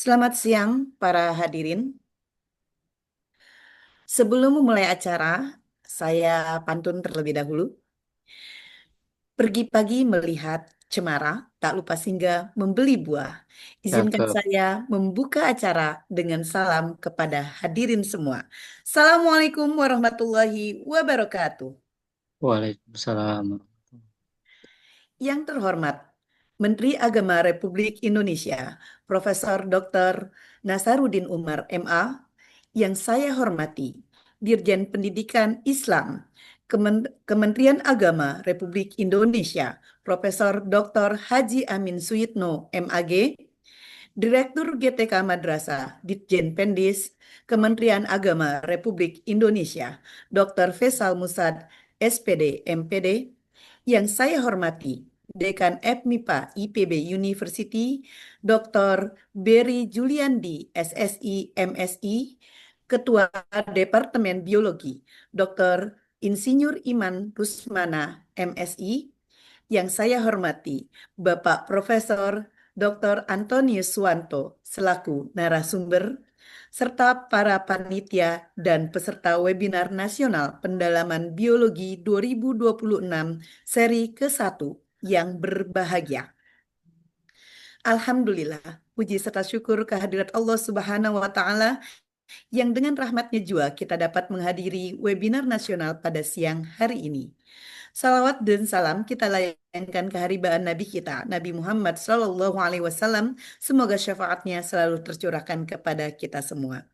Selamat siang, para hadirin. Sebelum memulai acara, saya pantun terlebih dahulu. Pergi pagi melihat cemara, tak lupa singgah membeli buah. Izinkan Cakep. saya membuka acara dengan salam kepada hadirin semua. Assalamualaikum warahmatullahi wabarakatuh. Waalaikumsalam. Yang terhormat, Menteri Agama Republik Indonesia, Profesor Dr. Nasaruddin Umar, MA, yang saya hormati, Dirjen Pendidikan Islam, Kementerian Agama Republik Indonesia, Profesor Dr. Haji Amin Suyitno, MAG, Direktur GTK Madrasah, Ditjen Pendis, Kementerian Agama Republik Indonesia, Dr. Faisal Musad, SPD, MPD, yang saya hormati, Dekan FMIPA IPB University, Dr. Berry Juliandi, SSI, MSI, Ketua Departemen Biologi, Dr. Insinyur Iman Rusmana, MSI, yang saya hormati, Bapak Profesor Dr. Antonius Suwanto selaku narasumber, serta para panitia dan peserta webinar nasional pendalaman biologi 2026 seri ke-1 yang berbahagia. Alhamdulillah, puji serta syukur kehadirat Allah Subhanahu wa Ta'ala yang dengan rahmatnya jua kita dapat menghadiri webinar nasional pada siang hari ini. Salawat dan salam kita layangkan keharibaan Nabi kita, Nabi Muhammad SAW. Semoga syafaatnya selalu tercurahkan kepada kita semua.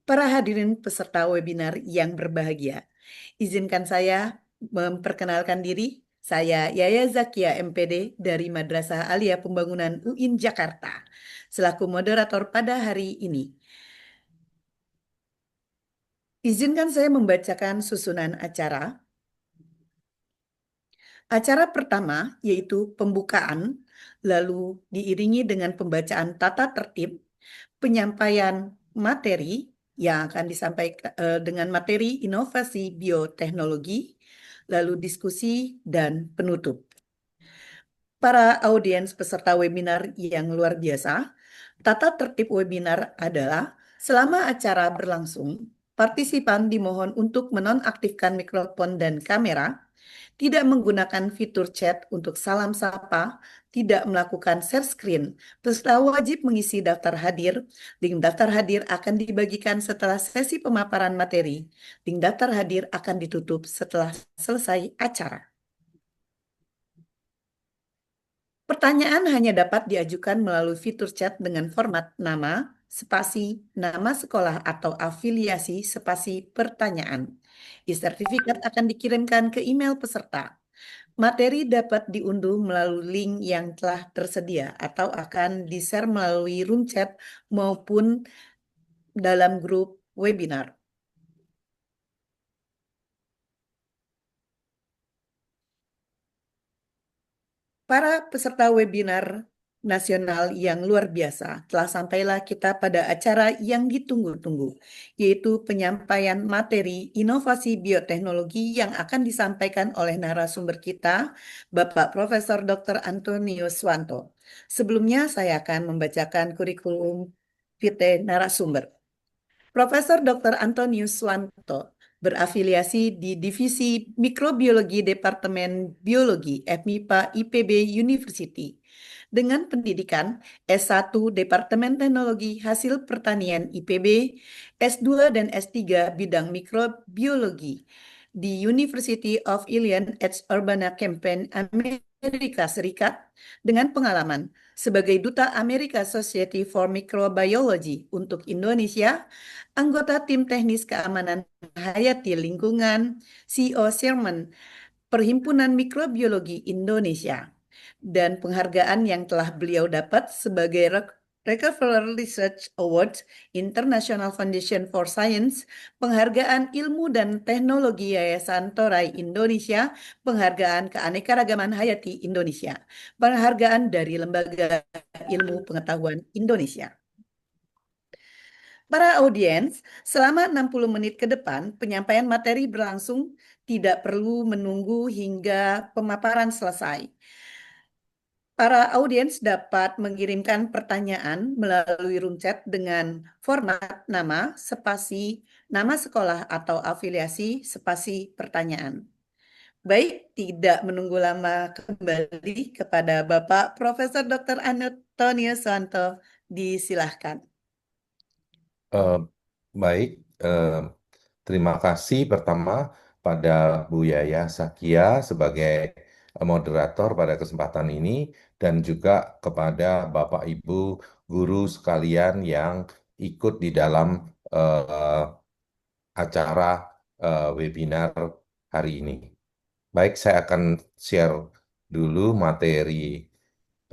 Para hadirin peserta webinar yang berbahagia, izinkan saya memperkenalkan diri. Saya Yaya Zakia MPD dari Madrasah Alia Pembangunan UIN Jakarta, selaku moderator pada hari ini. Izinkan saya membacakan susunan acara. Acara pertama yaitu pembukaan, lalu diiringi dengan pembacaan tata tertib, penyampaian materi yang akan disampaikan dengan materi inovasi bioteknologi, lalu diskusi dan penutup. Para audiens peserta webinar yang luar biasa, tata tertib webinar adalah selama acara berlangsung, partisipan dimohon untuk menonaktifkan mikrofon dan kamera, tidak menggunakan fitur chat untuk salam sapa, tidak melakukan share screen. Peserta wajib mengisi daftar hadir. Link daftar hadir akan dibagikan setelah sesi pemaparan materi. Link daftar hadir akan ditutup setelah selesai acara. Pertanyaan hanya dapat diajukan melalui fitur chat dengan format nama, spasi nama sekolah atau afiliasi, spasi pertanyaan. E-sertifikat akan dikirimkan ke email peserta. Materi dapat diunduh melalui link yang telah tersedia atau akan di-share melalui room chat maupun dalam grup webinar. Para peserta webinar nasional yang luar biasa, telah sampailah kita pada acara yang ditunggu-tunggu, yaitu penyampaian materi inovasi bioteknologi yang akan disampaikan oleh narasumber kita, Bapak Profesor Dr. Antonius Swanto. Sebelumnya saya akan membacakan kurikulum vitae narasumber. Profesor Dr. Antonius Swanto berafiliasi di Divisi Mikrobiologi Departemen Biologi FMIPA IPB University dengan pendidikan S1 Departemen Teknologi Hasil Pertanian IPB, S2 dan S3 bidang mikrobiologi di University of Illinois at Urbana-Champaign, Amerika Serikat dengan pengalaman sebagai Duta Amerika Society for Microbiology untuk Indonesia, anggota tim teknis keamanan hayati lingkungan, CEO Sherman Perhimpunan Mikrobiologi Indonesia, dan penghargaan yang telah beliau dapat sebagai Rockefeller Research Award, International Foundation for Science, penghargaan ilmu dan teknologi Yayasan Torai Indonesia, penghargaan keanekaragaman hayati Indonesia, penghargaan dari Lembaga Ilmu Pengetahuan Indonesia. Para audiens, selama 60 menit ke depan, penyampaian materi berlangsung, tidak perlu menunggu hingga pemaparan selesai. Para audiens dapat mengirimkan pertanyaan melalui room chat dengan format nama, spasi, nama sekolah atau afiliasi, spasi pertanyaan. Baik, tidak menunggu lama, kembali kepada Bapak Profesor Dr. Antonius Santo. Disilahkan. Eh, baik, terima kasih pertama pada Bu Yaya Sakia sebagai moderator pada kesempatan ini dan juga kepada Bapak Ibu guru sekalian yang ikut di dalam eh, acara webinar hari ini. Baik, saya akan share dulu materi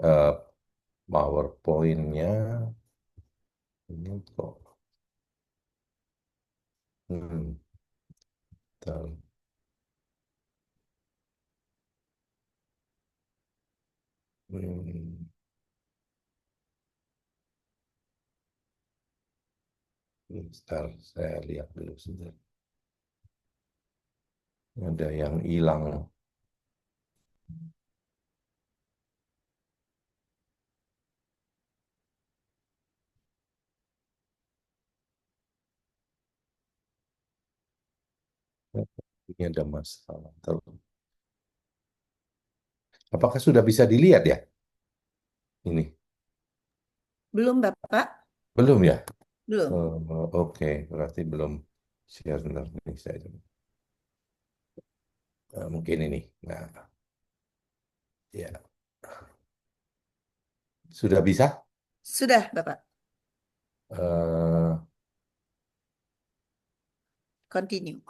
eh, PowerPoint-nya. Ini kok. Bentar. Hmm, Bentar, saya lihat dulu sebentar. Ada yang hilang. Ini ada masalah. Apakah sudah bisa dilihat ya? Ini Belum, Bapak? belum ya? Belum. Oke, berarti belum share. Bentar, ini saya coba. Mungkin ini. Nah, ya. Sudah bisa? Sudah, Bapak. Eh, Continue.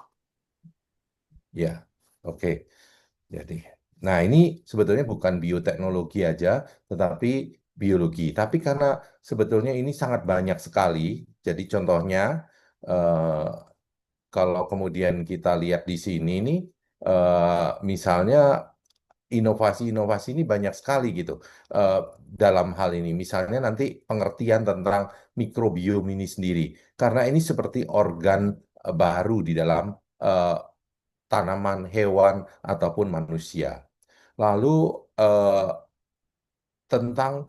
ya, oke. Jadi, nah ini sebetulnya bukan bioteknologi aja, tetapi biologi. Tapi karena sebetulnya ini sangat banyak sekali, jadi contohnya eh, kalau kemudian kita lihat di sini nih, misalnya inovasi-inovasi ini banyak sekali gitu eh, dalam hal ini. Misalnya nanti pengertian tentang mikrobiom ini sendiri, karena ini seperti organ baru di dalam eh, tanaman, hewan, ataupun manusia. Lalu eh, tentang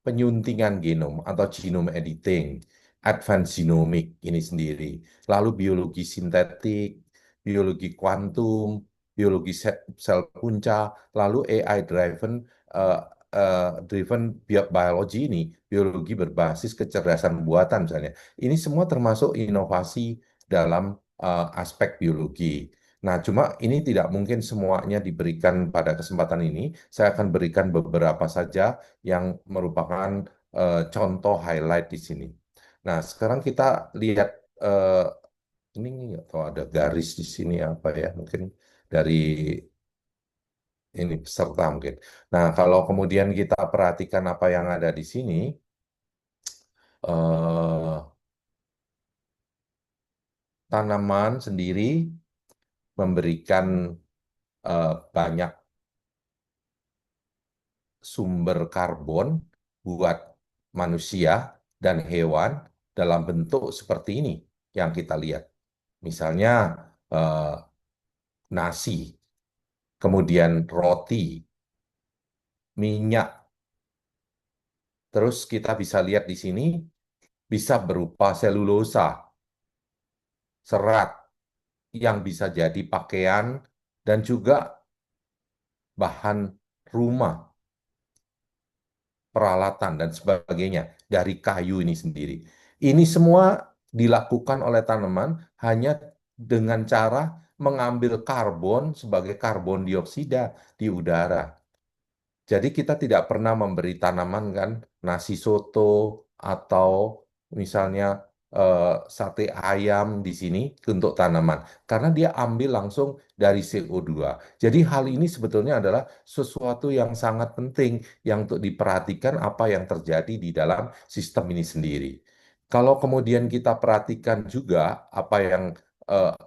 penyuntingan genom atau genome editing, advanced genomic ini sendiri, lalu biologi sintetik, biologi kuantum, biologi sel punca, lalu AI eh, driven biology ini, biologi berbasis kecerdasan buatan misalnya. Ini semua termasuk inovasi dalam aspek biologi. Nah, cuma ini tidak mungkin semuanya diberikan pada kesempatan ini. Saya akan berikan beberapa saja yang merupakan contoh highlight di sini. Nah, sekarang kita lihat ini nggak tahu ada garis di sini apa ya, mungkin dari ini peserta mungkin. Nah, kalau kemudian kita perhatikan apa yang ada di sini, eh, tanaman sendiri memberikan banyak sumber karbon buat manusia dan hewan dalam bentuk seperti ini yang kita lihat. Misalnya eh, nasi, kemudian roti, minyak. Terus kita bisa lihat di sini bisa berupa selulosa, serat yang bisa jadi pakaian dan juga bahan rumah, peralatan dan sebagainya dari kayu ini sendiri. Ini semua dilakukan oleh tanaman hanya dengan cara mengambil karbon sebagai karbon dioksida di udara. Jadi kita tidak pernah memberi tanaman kan nasi soto atau misalnya sate ayam di sini untuk tanaman karena dia ambil langsung dari CO2. Jadi hal ini sebetulnya adalah sesuatu yang sangat penting yang untuk diperhatikan apa yang terjadi di dalam sistem ini sendiri. Kalau kemudian kita perhatikan juga apa yang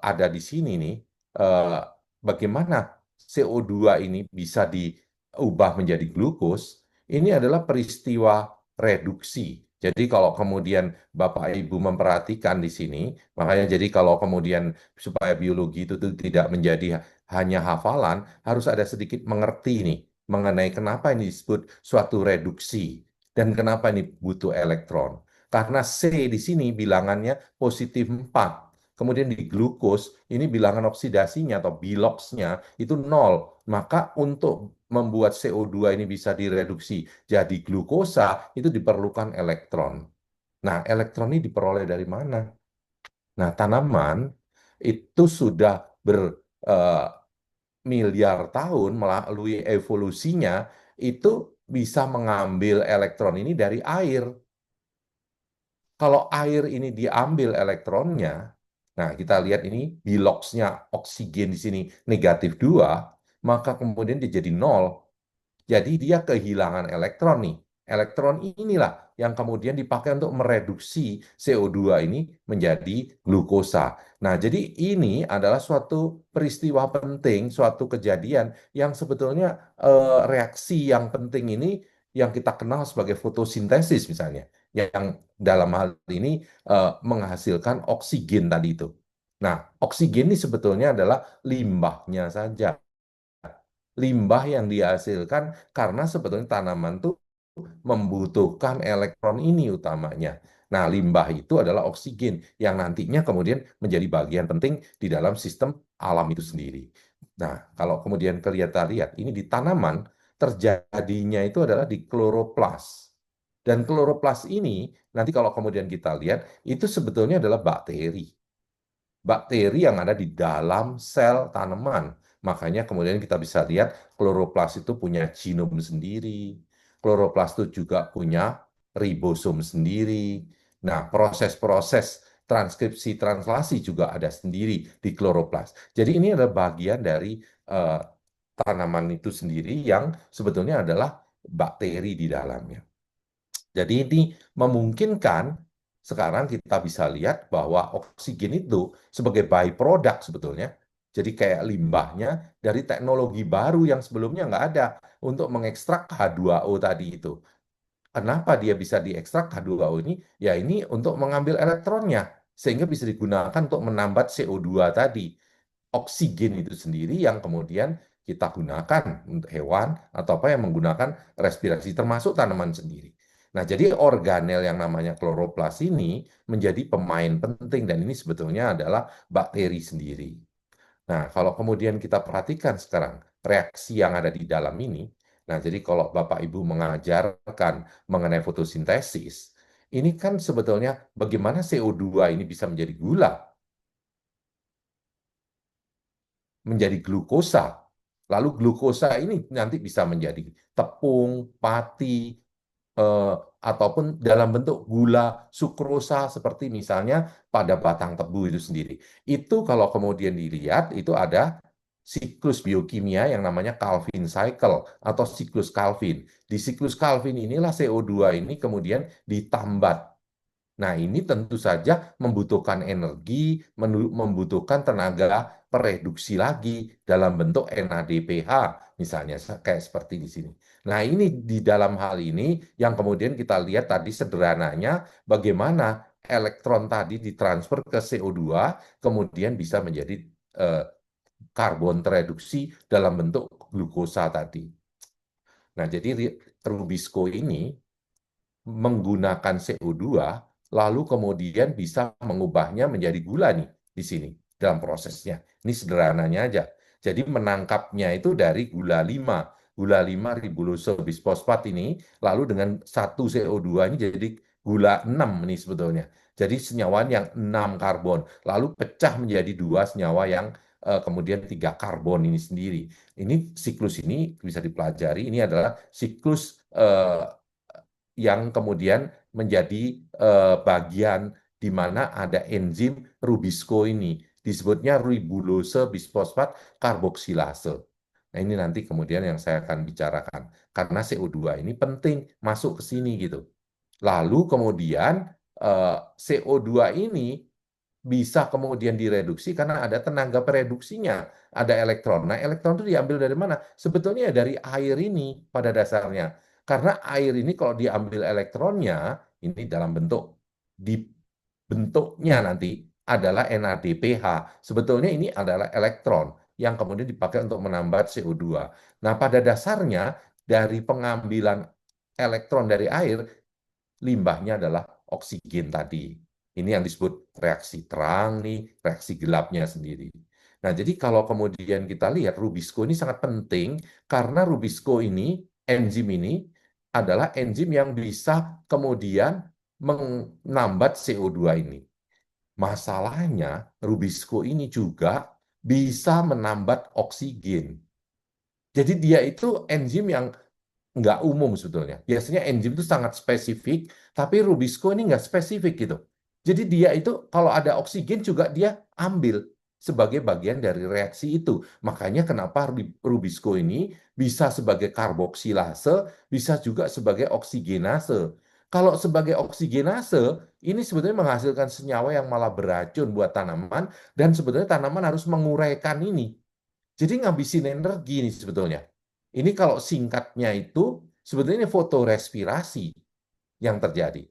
ada di sini nih, eh, bagaimana CO2 ini bisa diubah menjadi glukos, ini adalah peristiwa reduksi. Jadi kalau kemudian Bapak Ibu memperhatikan di sini, makanya jadi kalau kemudian supaya biologi itu tuh tidak menjadi hanya hafalan, harus ada sedikit mengerti nih mengenai kenapa ini disebut suatu reduksi dan kenapa ini butuh elektron. Karena C di sini bilangannya positif 4. Kemudian di glukos, ini bilangan oksidasinya atau biloxnya itu 0. Maka untuk membuat CO2 ini bisa direduksi jadi glukosa, itu diperlukan elektron. Nah, elektron ini diperoleh dari mana? Nah, tanaman itu sudah bermiliar tahun melalui evolusinya, itu bisa mengambil elektron ini dari air. Kalau air ini diambil elektronnya, nah kita lihat ini biloxnya oksigen di sini negatif 2, maka kemudian dia jadi 0. Jadi dia kehilangan elektron nih. Elektron inilah yang kemudian dipakai untuk mereduksi CO2 ini menjadi glukosa. Nah, jadi ini adalah suatu peristiwa penting, suatu kejadian yang sebetulnya reaksi yang penting ini yang kita kenal sebagai fotosintesis misalnya, yang dalam hal ini menghasilkan oksigen tadi itu. Nah, oksigen ini sebetulnya adalah limbahnya saja. Limbah yang dihasilkan karena sebetulnya tanaman tuh membutuhkan elektron ini utamanya. Nah, limbah itu adalah oksigen yang nantinya kemudian menjadi bagian penting di dalam sistem alam itu sendiri. Nah, kalau kemudian kelihatan lihat ini di tanaman terjadinya itu adalah di kloroplas. Dan kloroplas ini nanti kalau kemudian kita lihat itu sebetulnya adalah bakteri. Bakteri yang ada di dalam sel tanaman. Makanya kemudian kita bisa lihat kloroplas itu punya genom sendiri. Kloroplas itu juga punya ribosom sendiri. Nah, proses-proses transkripsi translasi juga ada sendiri di kloroplas. Jadi ini adalah bagian dari eh, tanaman itu sendiri yang sebetulnya adalah bakteri di dalamnya. Jadi ini memungkinkan sekarang kita bisa lihat bahwa oksigen itu sebagai byproduct sebetulnya, jadi kayak limbahnya dari teknologi baru yang sebelumnya nggak ada untuk mengekstrak H2O tadi itu. Kenapa dia bisa diekstrak H2O ini? Ya ini untuk mengambil elektronnya, sehingga bisa digunakan untuk menambat CO2 tadi. Oksigen itu sendiri yang kemudian kita gunakan untuk hewan atau apa yang menggunakan respirasi, termasuk tanaman sendiri. Nah, jadi organel yang namanya kloroplas ini menjadi pemain penting dan ini sebetulnya adalah bakteri sendiri. Nah, kalau kemudian kita perhatikan sekarang reaksi yang ada di dalam ini, nah jadi kalau Bapak Ibu mengajarkan mengenai fotosintesis, ini kan sebetulnya bagaimana CO2 ini bisa menjadi gula, menjadi glukosa. Lalu glukosa ini nanti bisa menjadi tepung, pati, ataupun dalam bentuk gula sukrosa seperti misalnya pada batang tebu itu sendiri. Itu kalau kemudian dilihat itu ada siklus biokimia yang namanya Calvin cycle atau siklus Calvin. Di siklus Calvin inilah CO2 ini kemudian ditambat. Nah, ini tentu saja membutuhkan energi, membutuhkan tenaga pereduksi lagi dalam bentuk NADPH, misalnya kayak seperti di sini. Nah, ini di dalam hal ini yang kemudian kita lihat tadi sederhananya bagaimana elektron tadi ditransfer ke CO2, kemudian bisa menjadi eh, karbon tereduksi dalam bentuk glukosa tadi. Nah, jadi Rubisco ini menggunakan CO2, lalu kemudian bisa mengubahnya menjadi gula nih di sini dalam prosesnya. Ini sederhananya aja. Jadi menangkapnya itu dari gula 5 ribulose bisfosfat ini, lalu dengan satu CO2 ini jadi gula 6 nih sebetulnya. Jadi senyawa yang 6 karbon, lalu pecah menjadi 2 senyawa yang kemudian 3 karbon ini sendiri. Ini siklus ini bisa dipelajari. Ini adalah siklus yang kemudian menjadi bagian di mana ada enzim Rubisco ini. Disebutnya ribulose bisfosfat karboksilase. Nah, ini nanti kemudian yang saya akan bicarakan. Karena CO2 ini penting masuk ke sini gitu. Lalu kemudian CO2 ini bisa kemudian direduksi karena ada tenaga pereduksinya, ada elektron. Nah, elektron itu diambil dari mana? Sebetulnya dari air ini pada dasarnya. Karena air ini kalau diambil elektronnya, ini dalam bentuk di bentuknya nanti adalah NADPH. Sebetulnya ini adalah elektron yang kemudian dipakai untuk menambah CO2. Nah, pada dasarnya dari pengambilan elektron dari air, limbahnya adalah oksigen tadi. Ini yang disebut reaksi terang nih, reaksi gelapnya sendiri. Nah, jadi kalau kemudian kita lihat Rubisco ini sangat penting karena Rubisco ini, enzim ini adalah enzim yang bisa kemudian menambat CO2 ini. Masalahnya, Rubisco ini juga bisa menambat oksigen. Jadi dia itu enzim yang nggak umum sebetulnya. Biasanya enzim itu sangat spesifik, tapi Rubisco ini nggak spesifik gitu. Jadi dia itu kalau ada oksigen juga dia ambil sebagai bagian dari reaksi itu. Makanya kenapa Rubisco ini bisa sebagai karboksilase, bisa juga sebagai oksigenase. Kalau sebagai oksigenase, ini sebetulnya menghasilkan senyawa yang malah beracun buat tanaman, dan sebetulnya tanaman harus menguraikan ini. Jadi ngabisin energi nih sebetulnya. Ini kalau singkatnya itu sebetulnya ini fotorespirasi yang terjadi.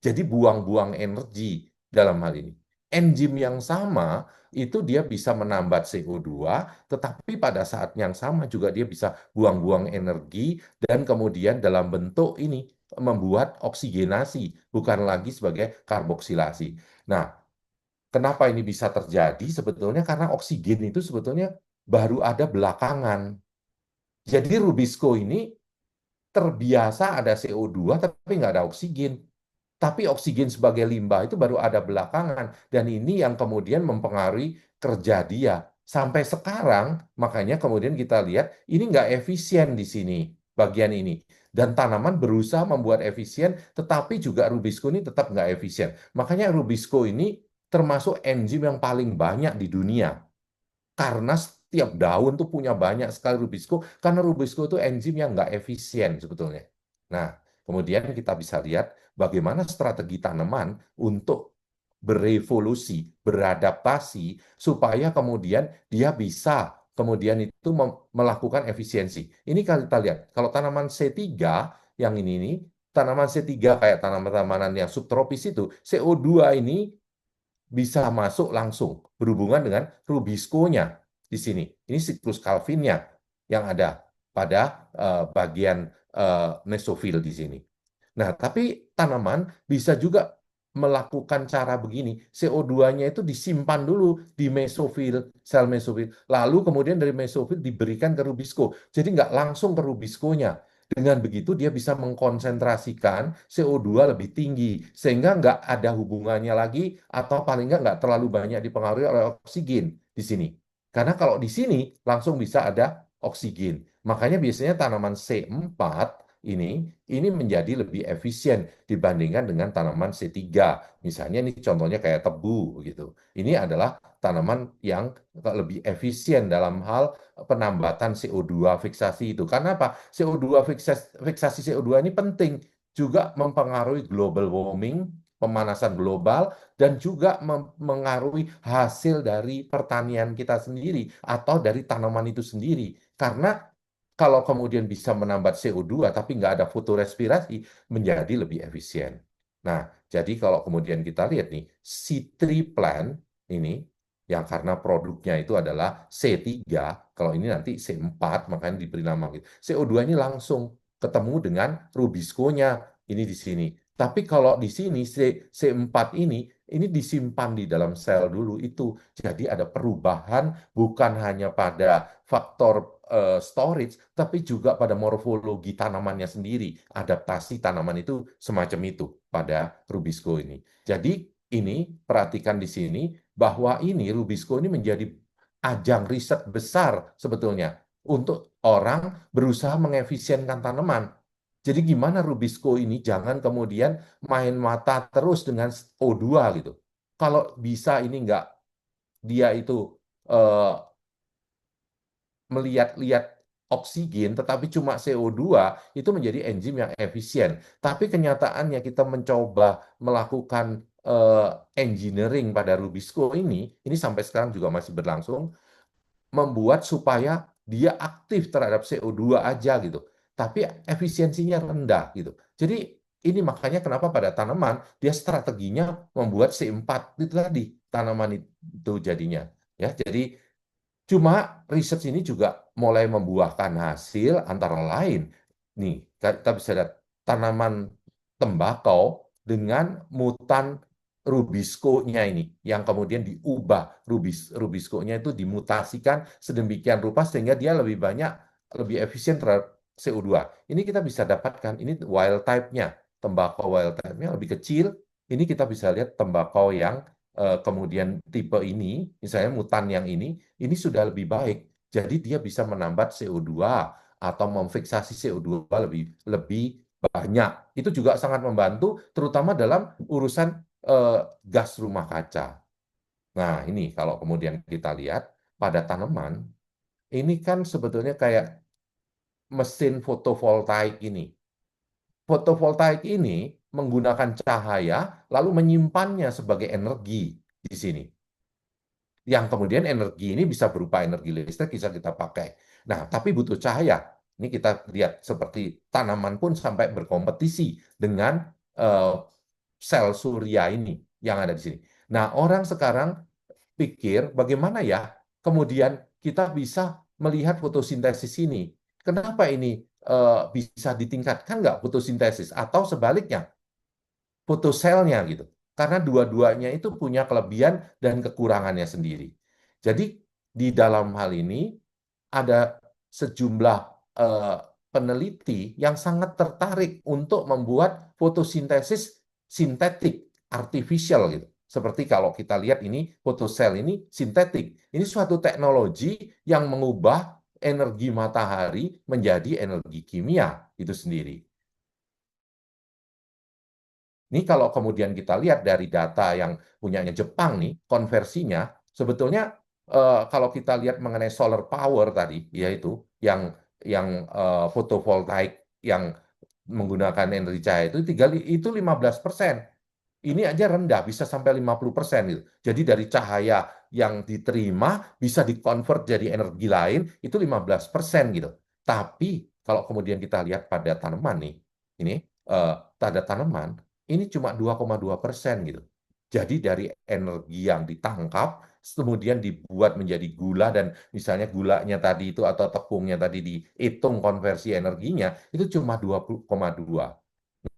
Jadi buang-buang energi dalam hal ini. Enzim yang sama itu dia bisa menambat CO2, tetapi pada saat yang sama juga dia bisa buang-buang energi dan kemudian dalam bentuk ini membuat oksigenasi, bukan lagi sebagai karboksilasi. Nah, kenapa ini bisa terjadi? Sebetulnya karena oksigen itu sebetulnya baru ada belakangan. Jadi Rubisco ini terbiasa ada CO2 tapi nggak ada oksigen. Tapi oksigen sebagai limbah itu baru ada belakangan. Dan ini yang kemudian mempengaruhi kerja dia. Sampai sekarang, makanya kemudian kita lihat ini nggak efisien di sini, bagian ini. Dan tanaman berusaha membuat efisien, tetapi juga Rubisco ini tetap nggak efisien. Makanya Rubisco ini termasuk enzim yang paling banyak di dunia. Karena setiap daun tuh punya banyak sekali Rubisco, karena Rubisco itu enzim yang nggak efisien sebetulnya. Nah, kemudian kita bisa lihat bagaimana strategi tanaman untuk berevolusi, beradaptasi, supaya kemudian dia bisa kemudian itu melakukan efisiensi. Ini kalau kita lihat, kalau tanaman C3, yang ini nih, tanaman C3 kayak tanaman-tanaman yang subtropis itu, CO2 ini bisa masuk langsung berhubungan dengan Rubisco-nya di sini. Ini siklus Calvin-nya yang ada pada bagian mesofil di sini. Nah, tapi tanaman bisa juga melakukan cara begini. CO2-nya itu disimpan dulu di mesofil, sel mesofil. Lalu kemudian dari mesofil diberikan ke Rubisco. Jadi nggak langsung ke Rubisco-nya. Dengan begitu dia bisa mengkonsentrasikan CO2 lebih tinggi. Sehingga nggak ada hubungannya lagi atau paling nggak terlalu banyak dipengaruhi oleh oksigen di sini. Karena kalau di sini langsung bisa ada oksigen. Makanya biasanya tanaman C4 ini menjadi lebih efisien dibandingkan dengan tanaman C3. Misalnya ini contohnya kayak tebu gitu. Ini adalah tanaman yang lebih efisien dalam hal penambatan CO2 fiksasi itu. Karena apa? CO2 fiksasi CO2 ini penting juga mempengaruhi global warming, pemanasan global, dan juga mempengaruhi hasil dari pertanian kita sendiri atau dari tanaman itu sendiri. Karena kalau kemudian bisa menambah CO2 tapi nggak ada fotorespirasi, menjadi lebih efisien. Nah, jadi kalau kemudian kita lihat nih, C3 plant ini, yang karena produknya itu adalah C3, kalau ini nanti C4, makanya diberi nama gitu. CO2 ini langsung ketemu dengan rubisco-nya, ini di sini. Tapi kalau di sini C4 ini disimpan di dalam sel dulu itu. Jadi ada perubahan bukan hanya pada faktor storage, tapi juga pada morfologi tanamannya sendiri. Adaptasi tanaman itu semacam itu pada rubisco ini. Jadi ini perhatikan di sini bahwa ini rubisco ini menjadi ajang riset besar sebetulnya untuk orang berusaha mengefisienkan tanaman. Jadi gimana rubisco ini jangan kemudian main mata terus dengan O2 gitu. Kalau bisa ini enggak dia itu melihat-lihat oksigen, tetapi cuma CO2, itu menjadi enzim yang efisien. Tapi kenyataannya kita mencoba melakukan engineering pada rubisco ini sampai sekarang juga masih berlangsung, membuat supaya dia aktif terhadap CO2 aja gitu. Tapi efisiensinya rendah gitu. Jadi ini makanya kenapa pada tanaman dia strateginya membuat C4 itu tadi tanaman itu jadinya. Ya, jadi cuma riset ini juga mulai membuahkan hasil antara lain. Nih, kita bisa lihat tanaman tembakau dengan mutan rubisco-nya ini yang kemudian diubah rubisco-nya itu dimutasikan sedemikian rupa sehingga dia lebih efisien terhadap CO2. Ini kita bisa dapatkan ini wild type-nya. Tembakau wild type-nya lebih kecil. Ini kita bisa lihat tembakau yang kemudian tipe ini, misalnya mutan yang ini sudah lebih baik. Jadi dia bisa menambah CO2 atau memfiksasi CO2 lebih banyak. Itu juga sangat membantu, terutama dalam urusan gas rumah kaca. Nah, ini kalau kemudian kita lihat pada tanaman, ini kan sebetulnya kayak mesin fotovoltaik ini. Fotovoltaik ini menggunakan cahaya lalu menyimpannya sebagai energi di sini. Yang kemudian energi ini bisa berupa energi listrik bisa kita pakai. Nah, tapi butuh cahaya. Ini kita lihat seperti tanaman pun sampai berkompetisi dengan sel surya ini yang ada di sini. Nah, orang sekarang pikir bagaimana ya kemudian kita bisa melihat fotosintesis ini. Kenapa ini bisa ditingkatkan nggak fotosintesis? Atau sebaliknya, fotoselnya gitu. Karena dua-duanya itu punya kelebihan dan kekurangannya sendiri. Jadi di dalam hal ini ada sejumlah peneliti yang sangat tertarik untuk membuat fotosintesis sintetik, artificial gitu. Seperti kalau kita lihat ini fotosel ini sintetik. Ini suatu teknologi yang mengubah energi matahari menjadi energi kimia itu sendiri. Ini kalau kemudian kita lihat dari data yang punyanya Jepang nih, konversinya sebetulnya kalau kita lihat mengenai solar power tadi, yaitu yang fotovoltaik yang menggunakan energi cahaya itu 15%. Ini aja rendah, bisa sampai 50% gitu. Jadi dari cahaya yang diterima bisa dikonvert jadi energi lain itu 15% gitu. Tapi kalau kemudian kita lihat pada tanaman nih, ini pada tanaman ini cuma 2,2% gitu. Jadi dari energi yang ditangkap, kemudian dibuat menjadi gula dan misalnya gulanya tadi itu atau tepungnya tadi dihitung konversi energinya, itu cuma 20,2.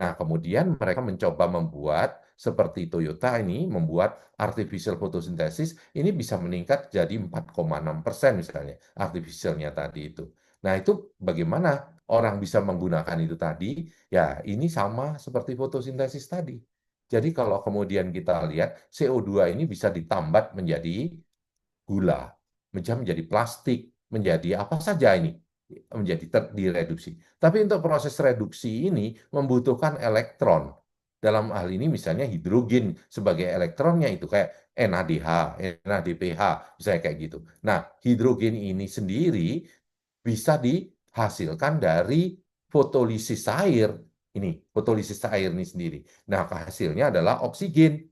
Nah, kemudian mereka mencoba membuat seperti Toyota ini, membuat artificial photosynthesis, ini bisa meningkat jadi 4,6% misalnya, artificialnya tadi itu. Nah, itu bagaimana orang bisa menggunakan itu tadi? Ya, ini sama seperti fotosintesis tadi. Jadi kalau kemudian kita lihat, CO2 ini bisa ditambat menjadi gula, menjadi plastik, menjadi apa saja ini. direduksi. Tapi untuk proses reduksi ini membutuhkan elektron. Dalam hal ini misalnya hidrogen sebagai elektronnya itu kayak NADH, NADPH, misalnya kayak gitu. Nah, hidrogen ini sendiri bisa dihasilkan dari fotolisis air. Ini, fotolisis air ini sendiri. Nah, hasilnya adalah oksigen.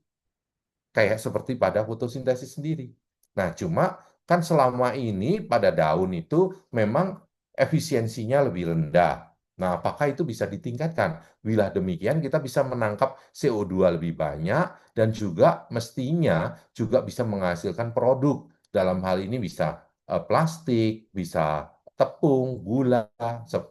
Kayak seperti pada fotosintesis sendiri. Nah, cuma kan selama ini pada daun itu memang efisiensinya lebih rendah. Nah, apakah itu bisa ditingkatkan? Bila demikian, kita bisa menangkap CO2 lebih banyak dan juga mestinya juga bisa menghasilkan produk. Dalam hal ini bisa plastik, bisa tepung, gula,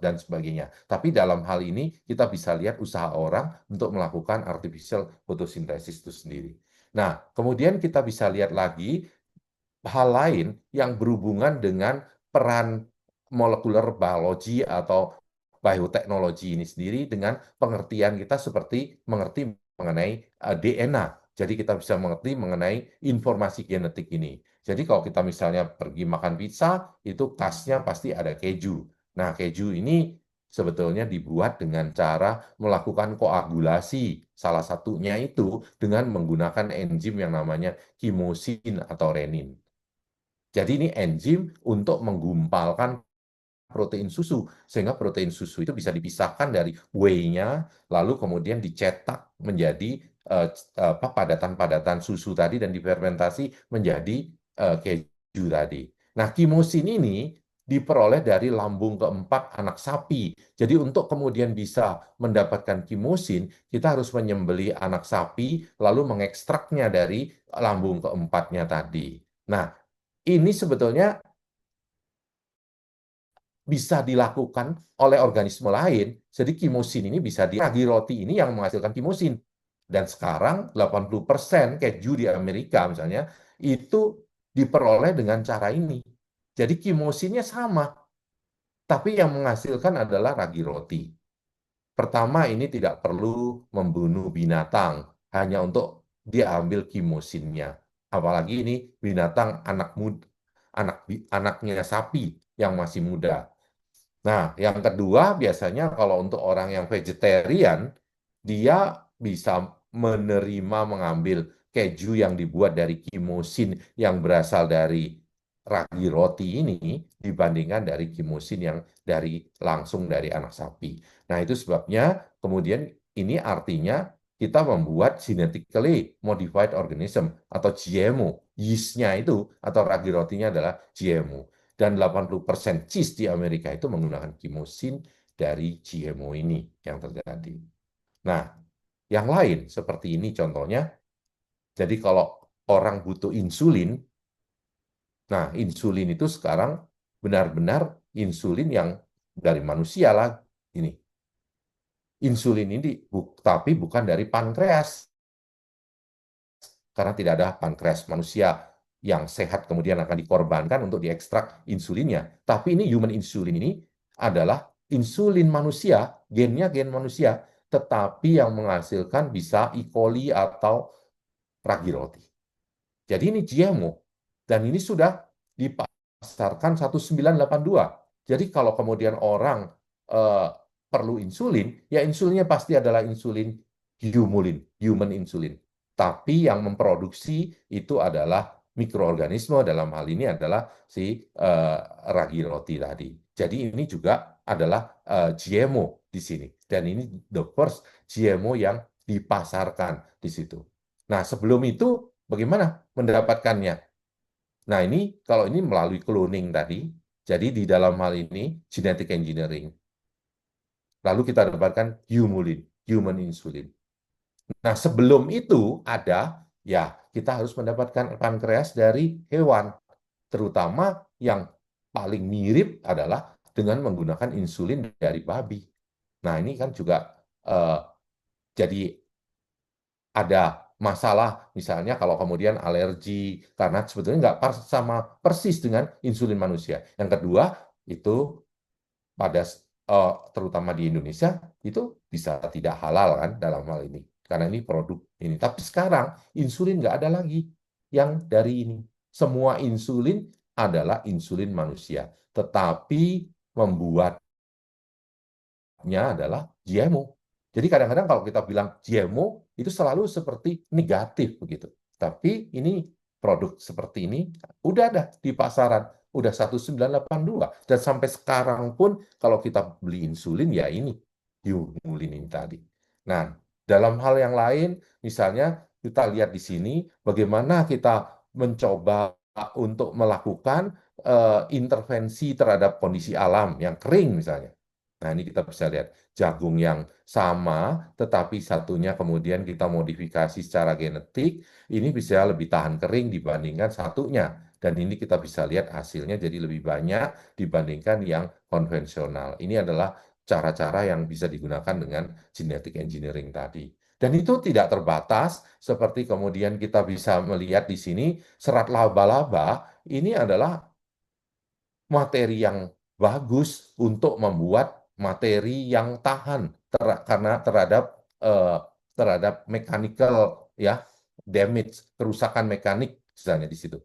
dan sebagainya. Tapi dalam hal ini kita bisa lihat usaha orang untuk melakukan artificial photosynthesis itu sendiri. Nah, kemudian kita bisa lihat lagi hal lain yang berhubungan dengan peran molekular biology atau bioteknologi ini sendiri dengan pengertian kita seperti mengerti mengenai DNA. Jadi kita bisa mengerti mengenai informasi genetik ini. Jadi kalau kita misalnya pergi makan pizza, itu khasnya pasti ada keju. Nah, keju ini sebetulnya dibuat dengan cara melakukan koagulasi. Salah satunya itu dengan menggunakan enzim yang namanya chimosin atau renin. Jadi ini enzim untuk menggumpalkan protein susu, sehingga protein susu itu bisa dipisahkan dari whey-nya, lalu kemudian dicetak menjadi padatan-padatan susu tadi dan difermentasi menjadi keju tadi. Nah, chimosin ini diperoleh dari lambung keempat anak sapi. Jadi untuk kemudian bisa mendapatkan chimosin, kita harus menyembelih anak sapi, lalu mengekstraknya dari lambung keempatnya tadi. Nah, ini sebetulnya bisa dilakukan oleh organisme lain. Jadi chimosin ini bisa ragi roti ini yang menghasilkan chimosin. Dan sekarang 80% keju di Amerika misalnya itu diperoleh dengan cara ini. Jadi chimosinnya sama, tapi yang menghasilkan adalah ragi roti. Pertama, ini tidak perlu membunuh binatang hanya untuk diambil chimosinnya. Apalagi ini binatang anaknya sapi yang masih muda. Nah, yang kedua biasanya kalau untuk orang yang vegetarian, dia bisa menerima mengambil keju yang dibuat dari chimosin yang berasal dari ragi roti ini dibandingkan dari chimosin yang langsung dari anak sapi. Nah, itu sebabnya kemudian ini artinya kita membuat genetically modified organism atau GMO. Yeast-nya itu atau ragi rotinya adalah GMO. Dan 80% cheese di Amerika itu menggunakan chimosin dari GMO ini yang terjadi. Nah, yang lain seperti ini contohnya, jadi kalau orang butuh insulin, nah insulin itu sekarang benar-benar insulin yang dari manusia lah ini. Insulin ini tapi bukan dari pankreas, karena tidak ada pankreas manusia yang sehat kemudian akan dikorbankan untuk diekstrak insulinnya. Tapi ini human insulin ini adalah insulin manusia, gennya gen manusia, tetapi yang menghasilkan bisa E. coli atau ragi roti. Jadi ini GMO, dan ini sudah dipasarkan 1982. Jadi kalau kemudian orang perlu insulin, ya insulinnya pasti adalah insulin human insulin. Tapi yang memproduksi itu adalah mikroorganisme, dalam hal ini adalah si ragi roti tadi. Jadi ini juga adalah GMO di sini. Dan ini the first GMO yang dipasarkan di situ. Nah, sebelum itu bagaimana mendapatkannya? Nah, ini kalau ini melalui cloning tadi, jadi di dalam hal ini genetic engineering. Lalu kita dapatkan human insulin. Nah, sebelum itu ada, ya kita harus mendapatkan pankreas dari hewan. Terutama yang paling mirip adalah dengan menggunakan insulin dari babi. Nah, ini kan juga jadi ada masalah, misalnya kalau kemudian alergi, karena sebetulnya nggak sama persis dengan insulin manusia. Yang kedua, itu pada terutama di Indonesia, itu bisa tidak halal kan dalam hal ini. Karena ini produk ini. Tapi sekarang, insulin nggak ada lagi yang dari ini. Semua insulin adalah insulin manusia. Tetapi membuatnya adalah GMO. Jadi kadang-kadang kalau kita bilang GMO itu selalu seperti negatif begitu. Tapi ini produk seperti ini udah ada di pasaran, udah 1982 dan sampai sekarang pun kalau kita beli insulin ya ini insulin ini tadi. Nah, dalam hal yang lain misalnya kita lihat di sini bagaimana kita mencoba untuk melakukan intervensi terhadap kondisi alam yang kering misalnya. Nah, ini kita bisa lihat jagung yang sama, tetapi satunya kemudian kita modifikasi secara genetik, ini bisa lebih tahan kering dibandingkan satunya. Dan ini kita bisa lihat hasilnya jadi lebih banyak dibandingkan yang konvensional. Ini adalah cara-cara yang bisa digunakan dengan genetic engineering tadi. Dan itu tidak terbatas, seperti kemudian kita bisa melihat di sini serat laba-laba, ini adalah materi yang bagus untuk membuat materi yang tahan karena terhadap mechanical ya damage, kerusakan mekanik misalnya di situ.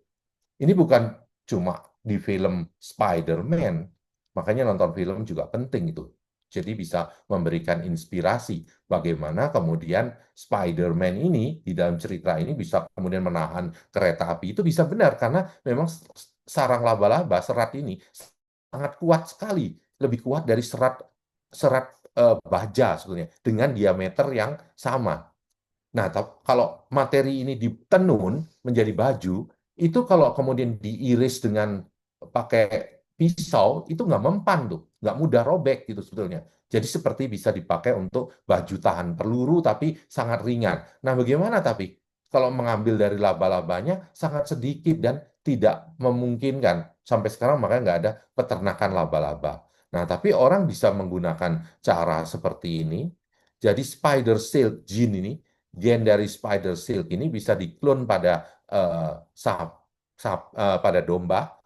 Ini bukan cuma di film Spider-Man, makanya nonton film juga penting itu. Jadi bisa memberikan inspirasi bagaimana kemudian Spider-Man ini di dalam cerita ini bisa kemudian menahan kereta api itu bisa benar karena memang sarang laba-laba serat ini sangat kuat sekali, lebih kuat dari serat baja sebetulnya dengan diameter yang sama. Nah, kalau materi ini ditenun menjadi baju, itu kalau kemudian diiris dengan pakai pisau, itu nggak mempan tuh, nggak mudah robek gitu sebetulnya. Jadi seperti bisa dipakai untuk baju tahan peluru, tapi sangat ringan. Nah, bagaimana tapi kalau mengambil dari laba-labanya sangat sedikit dan tidak memungkinkan. Sampai sekarang makanya nggak ada peternakan laba-laba. Nah, tapi orang bisa menggunakan cara seperti ini. Jadi spider silk gene ini gen dari spider silk ini bisa diklon pada pada domba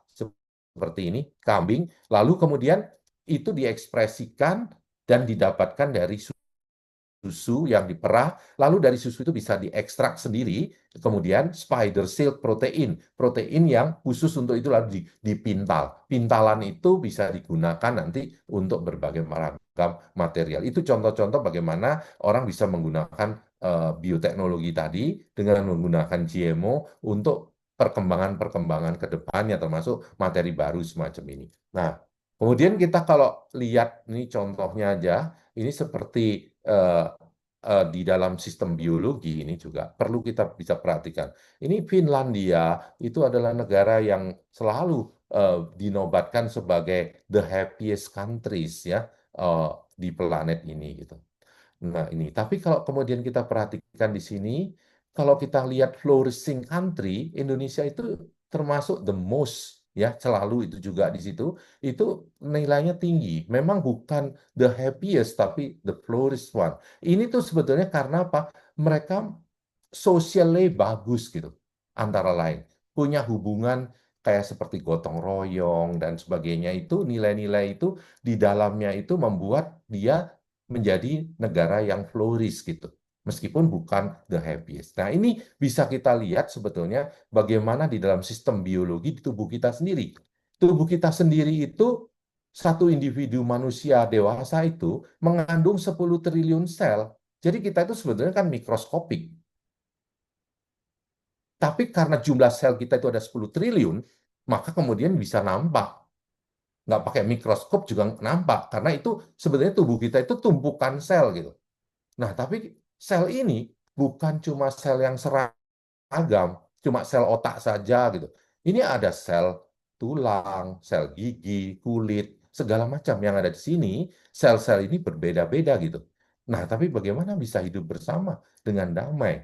seperti ini, kambing, lalu kemudian itu diekspresikan dan didapatkan dari susu yang diperah, lalu dari susu itu bisa diekstrak sendiri, kemudian spider silk protein, protein yang khusus untuk itu lalu dipintal. Pintalan itu bisa digunakan nanti untuk berbagai macam material. Itu contoh-contoh bagaimana orang bisa menggunakan bioteknologi tadi dengan menggunakan GMO untuk perkembangan-perkembangan ke depannya, termasuk materi baru semacam ini. Nah, kemudian kita kalau lihat ini contohnya aja, ini seperti di dalam sistem biologi ini juga perlu kita bisa perhatikan. Ini Finlandia itu adalah negara yang selalu dinobatkan sebagai the happiest countries ya di planet ini gitu. Nah, ini. Tapi kalau kemudian kita perhatikan di sini, kalau kita lihat flourishing country, Indonesia itu termasuk the most ya, selalu itu juga di situ, itu nilainya tinggi. Memang bukan the happiest, tapi the flourish one. Ini tuh sebetulnya karena apa? Mereka socially bagus gitu, antara lain. Punya hubungan kayak seperti gotong royong dan sebagainya itu, nilai-nilai itu di dalamnya itu membuat dia menjadi negara yang flourish gitu. Meskipun bukan the happiest. Nah, ini bisa kita lihat sebetulnya bagaimana di dalam sistem biologi di tubuh kita sendiri. Tubuh kita sendiri itu satu individu manusia dewasa itu mengandung 10 triliun sel. Jadi kita itu sebetulnya kan mikroskopik. Tapi karena jumlah sel kita itu ada 10 triliun, maka kemudian bisa nampak. Nggak pakai mikroskop juga nampak. Karena itu sebenarnya tubuh kita itu tumpukan sel gitu. Nah, tapi sel ini bukan cuma sel yang seragam, cuma sel otak saja gitu. Ini ada sel tulang, sel gigi, kulit, segala macam yang ada di sini. Sel-sel ini berbeda-beda gitu. Nah, tapi bagaimana bisa hidup bersama dengan damai?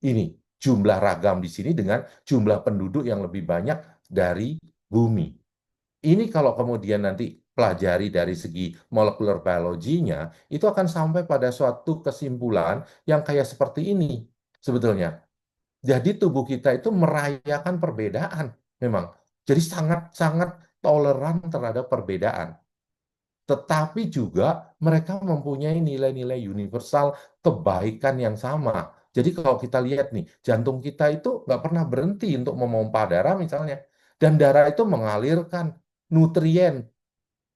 Ini jumlah ragam di sini dengan jumlah penduduk yang lebih banyak dari bumi. Ini kalau kemudian nanti pelajari dari segi molekular biologinya, itu akan sampai pada suatu kesimpulan yang kayak seperti ini sebetulnya. Jadi tubuh kita itu merayakan perbedaan memang. Jadi sangat-sangat toleran terhadap perbedaan. Tetapi juga mereka mempunyai nilai-nilai universal kebaikan yang sama. Jadi kalau kita lihat nih, jantung kita itu nggak pernah berhenti untuk memompa darah misalnya. Dan darah itu mengalirkan nutrien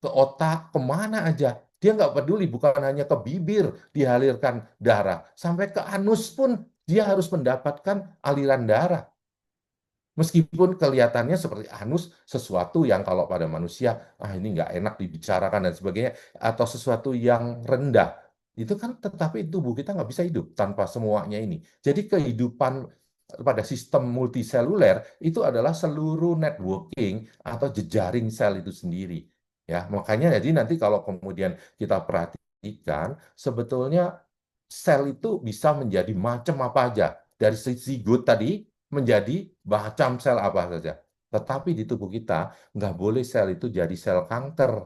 ke otak, kemana aja. Dia nggak peduli, bukan hanya ke bibir dialirkan darah. Sampai ke anus pun dia harus mendapatkan aliran darah. Meskipun kelihatannya seperti anus, sesuatu yang kalau pada manusia, ini nggak enak dibicarakan dan sebagainya, atau sesuatu yang rendah. Itu kan tetapi tubuh kita nggak bisa hidup tanpa semuanya ini. Jadi kehidupan pada sistem multiseluler itu adalah seluruh networking atau jejaring sel itu sendiri. Ya, makanya jadi nanti kalau kemudian kita perhatikan, sebetulnya sel itu bisa menjadi macam apa aja. Dari zigot tadi menjadi macam sel apa saja. Tetapi di tubuh kita nggak boleh sel itu jadi sel kanker.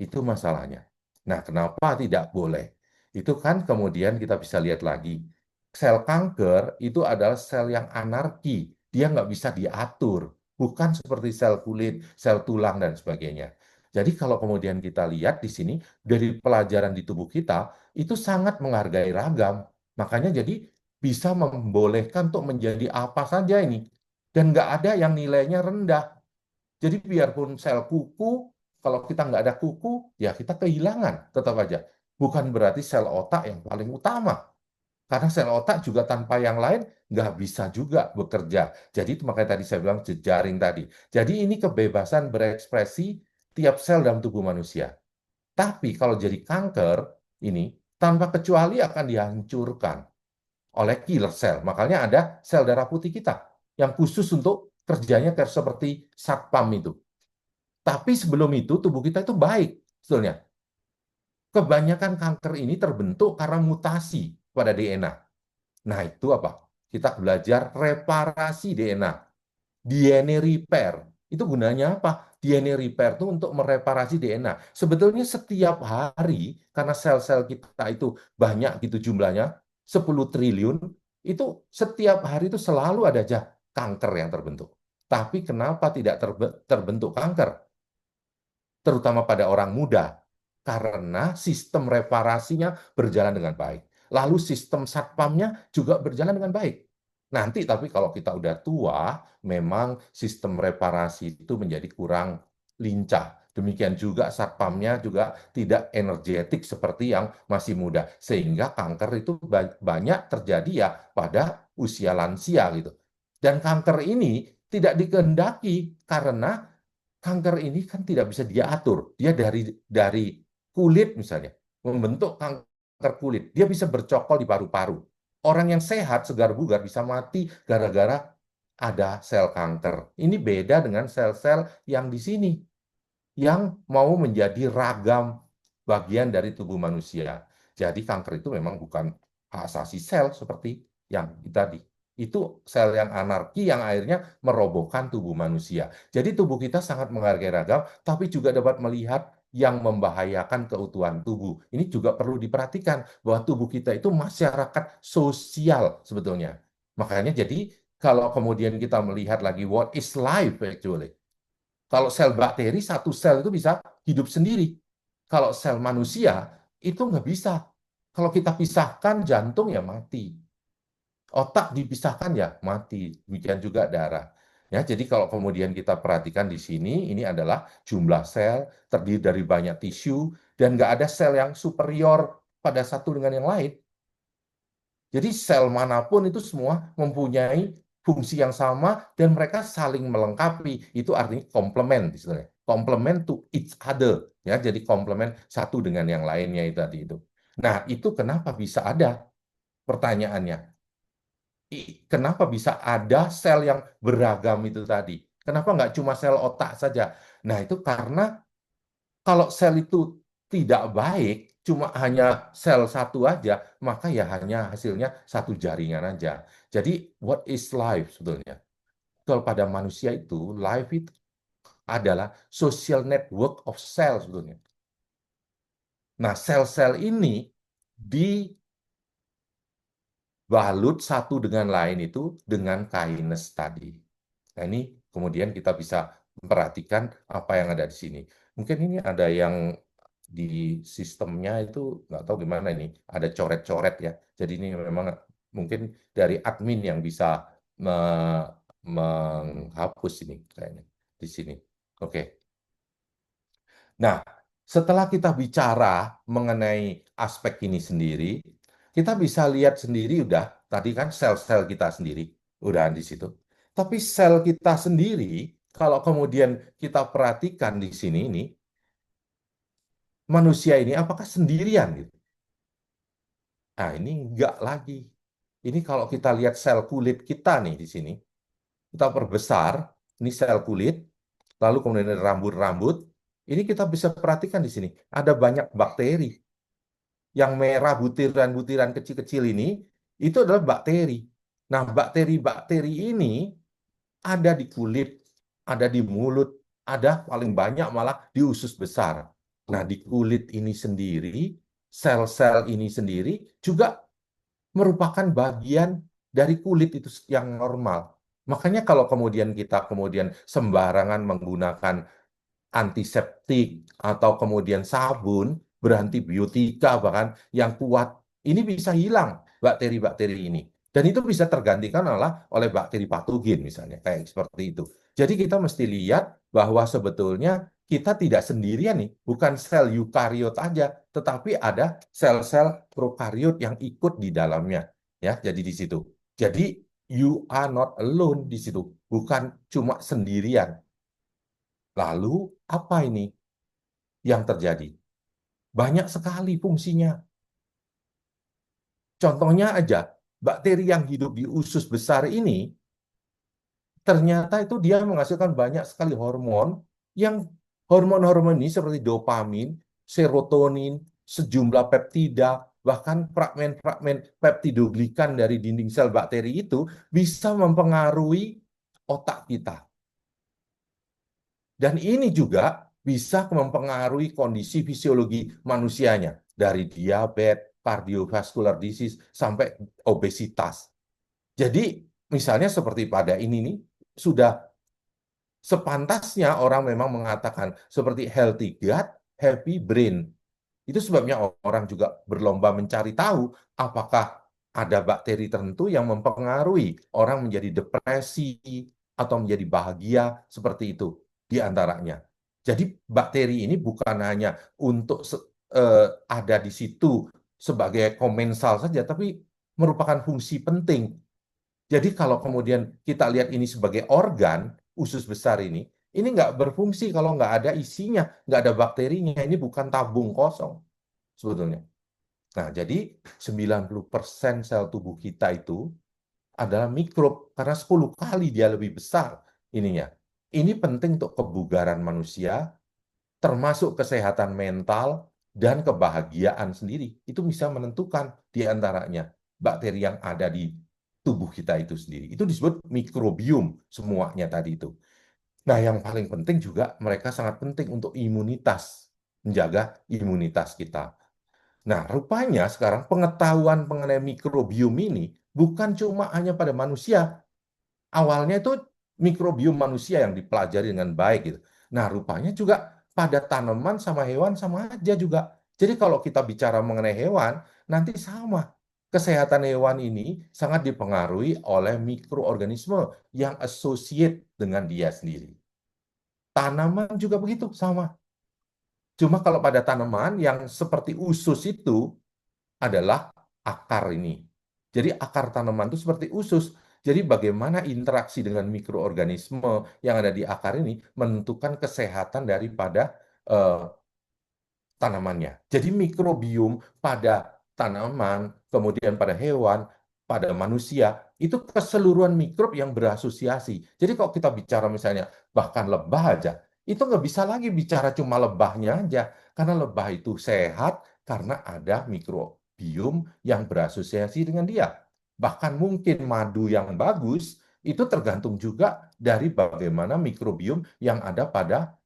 Itu masalahnya. Nah, kenapa tidak boleh? Itu kan kemudian kita bisa lihat lagi. Sel kanker itu adalah sel yang anarki. Dia nggak bisa diatur. Bukan seperti sel kulit, sel tulang, dan sebagainya. Jadi kalau kemudian kita lihat di sini, dari pelajaran di tubuh kita, itu sangat menghargai ragam. Makanya jadi bisa membolehkan untuk menjadi apa saja ini. Dan nggak ada yang nilainya rendah. Jadi biarpun sel kuku, kalau kita nggak ada kuku, ya kita kehilangan tetap aja. Bukan berarti sel otak yang paling utama. Karena sel otak juga tanpa yang lain nggak bisa juga bekerja. Jadi itu makanya tadi saya bilang jejaring tadi. Jadi ini kebebasan berekspresi tiap sel dalam tubuh manusia. Tapi kalau jadi kanker, ini tanpa kecuali akan dihancurkan oleh killer cell. Makanya ada sel darah putih kita yang khusus untuk kerjanya kayak seperti satpam itu. Tapi sebelum itu tubuh kita itu baik sebetulnya. Kebanyakan kanker ini terbentuk karena mutasi pada DNA. Nah, itu apa? Kita belajar reparasi DNA. DNA repair. Itu gunanya apa? DNA repair itu untuk mereparasi DNA. Sebetulnya setiap hari, karena sel-sel kita itu banyak gitu jumlahnya, 10 triliun, itu setiap hari itu selalu ada aja kanker yang terbentuk. Tapi kenapa tidak terbentuk kanker? Terutama pada orang muda, karena sistem reparasinya berjalan dengan baik. Lalu sistem satpamnya juga berjalan dengan baik. Nanti tapi kalau kita udah tua, memang sistem reparasi itu menjadi kurang lincah. Demikian juga satpamnya juga tidak energetik seperti yang masih muda. Sehingga kanker itu banyak terjadi ya pada usia lansia gitu. Dan kanker ini tidak dikehendaki karena kanker ini kan tidak bisa diatur. Dia dari kulit misalnya, membentuk kanker kulit. Dia bisa bercokol di paru-paru. Orang yang sehat, segar bugar bisa mati gara-gara ada sel kanker. Ini beda dengan sel-sel yang di sini, yang mau menjadi ragam bagian dari tubuh manusia. Jadi kanker itu memang bukan hak asasi sel seperti yang tadi. Itu sel yang anarki yang akhirnya merobohkan tubuh manusia. Jadi tubuh kita sangat menghargai ragam, tapi juga dapat melihat yang membahayakan keutuhan tubuh. Ini juga perlu diperhatikan bahwa tubuh kita itu masyarakat sosial sebetulnya. Makanya jadi kalau kemudian kita melihat lagi what is life actually. Kalau sel bakteri, satu sel itu bisa hidup sendiri. Kalau sel manusia, itu nggak bisa. Kalau kita pisahkan jantung, ya mati. Otak dipisahkan, ya mati. Demikian juga darah. Ya, jadi kalau kemudian kita perhatikan di sini, ini adalah jumlah sel, terdiri dari banyak tisu, dan nggak ada sel yang superior pada satu dengan yang lain. Jadi sel manapun itu semua mempunyai fungsi yang sama dan mereka saling melengkapi. Itu artinya komplement istilahnya. Complement to each other. Ya, jadi komplement satu dengan yang lainnya itu tadi itu. Nah, itu kenapa bisa ada? Pertanyaannya. Kenapa bisa ada sel yang beragam itu tadi? Kenapa nggak cuma sel otak saja? Nah, itu karena kalau sel itu tidak baik, cuma hanya sel satu aja, maka ya hanya hasilnya satu jaringan aja. Jadi, what is life sebetulnya? Kalau pada manusia itu, life itu adalah social network of cells sebetulnya. Nah, sel-sel ini dibalut satu dengan lain itu dengan kinase tadi. Nah, ini kemudian kita bisa memperhatikan apa yang ada di sini. Mungkin ini ada yang di sistemnya itu nggak tahu gimana ini, ada coret-coret ya. Jadi ini memang mungkin dari admin yang bisa menghapus ini kayaknya di sini. Oke. Nah, setelah kita bicara mengenai aspek ini sendiri, kita bisa lihat sendiri udah tadi kan sel-sel kita sendiri udah di situ. Tapi sel kita sendiri kalau kemudian kita perhatikan di sini ini manusia ini apakah sendirian gitu? Nah, ini enggak lagi. Ini kalau kita lihat sel kulit kita nih di sini, kita perbesar, ini sel kulit, lalu kemudian ada rambut-rambut, ini kita bisa perhatikan di sini, ada banyak bakteri. Yang merah butiran-butiran kecil-kecil ini, itu adalah bakteri. Nah, bakteri-bakteri ini ada di kulit, ada di mulut, ada paling banyak malah di usus besar. Nah, di kulit ini sendiri, sel-sel ini sendiri juga merupakan bagian dari kulit itu yang normal. Makanya kalau kemudian kita sembarangan menggunakan antiseptik atau kemudian sabun berantibiotika bahkan yang kuat, ini bisa hilang bakteri-bakteri ini. Dan itu bisa tergantikan oleh bakteri patogen misalnya, kayak seperti itu. Jadi kita mesti lihat bahwa sebetulnya kita tidak sendirian nih, bukan sel eukariot aja, tetapi ada sel-sel prokariot yang ikut di dalamnya. Ya, jadi di situ. Jadi you are not alone di situ, bukan cuma sendirian. Lalu apa ini yang terjadi? Banyak sekali fungsinya. Contohnya aja, bakteri yang hidup di usus besar ini, ternyata itu dia menghasilkan banyak sekali hormon, yang hormon-hormon ini seperti dopamin, serotonin, sejumlah peptida, bahkan fragmen-fragmen peptidoglikan dari dinding sel bakteri itu bisa mempengaruhi otak kita. Dan ini juga bisa mempengaruhi kondisi fisiologi manusianya, dari diabetes, cardiovascular disease, sampai obesitas. Jadi, misalnya seperti pada ini nih, sudah sepantasnya orang memang mengatakan seperti healthy gut, happy brain. Itu sebabnya orang juga berlomba mencari tahu apakah ada bakteri tertentu yang mempengaruhi orang menjadi depresi atau menjadi bahagia seperti itu di antaranya. Jadi bakteri ini bukan hanya untuk ada di situ sebagai komensal saja, tapi merupakan fungsi penting. Jadi kalau kemudian kita lihat ini sebagai organ, usus besar ini nggak berfungsi kalau nggak ada isinya, nggak ada bakterinya. Ini bukan tabung kosong sebetulnya. Nah, jadi 90% sel tubuh kita itu adalah mikrob karena 10 kali dia lebih besar ininya. Ini penting untuk kebugaran manusia, termasuk kesehatan mental dan kebahagiaan sendiri. Itu bisa menentukan di antaranya bakteri yang ada di tubuh kita itu sendiri. Itu disebut mikrobiom semuanya tadi itu. Nah, yang paling penting juga mereka sangat penting untuk imunitas, menjaga imunitas kita. Nah, rupanya sekarang pengetahuan mengenai mikrobiom ini bukan cuma hanya pada manusia. Awalnya itu mikrobiom manusia yang dipelajari dengan baik gitu. Nah, rupanya juga pada tanaman sama hewan sama aja juga. Jadi kalau kita bicara mengenai hewan, nanti sama. Kesehatan hewan ini sangat dipengaruhi oleh mikroorganisme yang associate dengan dia sendiri. Tanaman juga begitu, sama. Cuma kalau pada tanaman yang seperti usus itu adalah akar ini. Jadi akar tanaman itu seperti usus. Jadi bagaimana interaksi dengan mikroorganisme yang ada di akar ini menentukan kesehatan daripada eh, tanamannya. Jadi mikrobiom pada tanaman, kemudian pada hewan, pada manusia, itu keseluruhan mikrob yang berasosiasi. Jadi kalau kita bicara misalnya bahkan lebah aja, itu nggak bisa lagi bicara cuma lebahnya aja, karena lebah itu sehat karena ada mikrobiom yang berasosiasi dengan dia. Bahkan mungkin madu yang bagus, itu tergantung juga dari bagaimana mikrobiom yang ada pada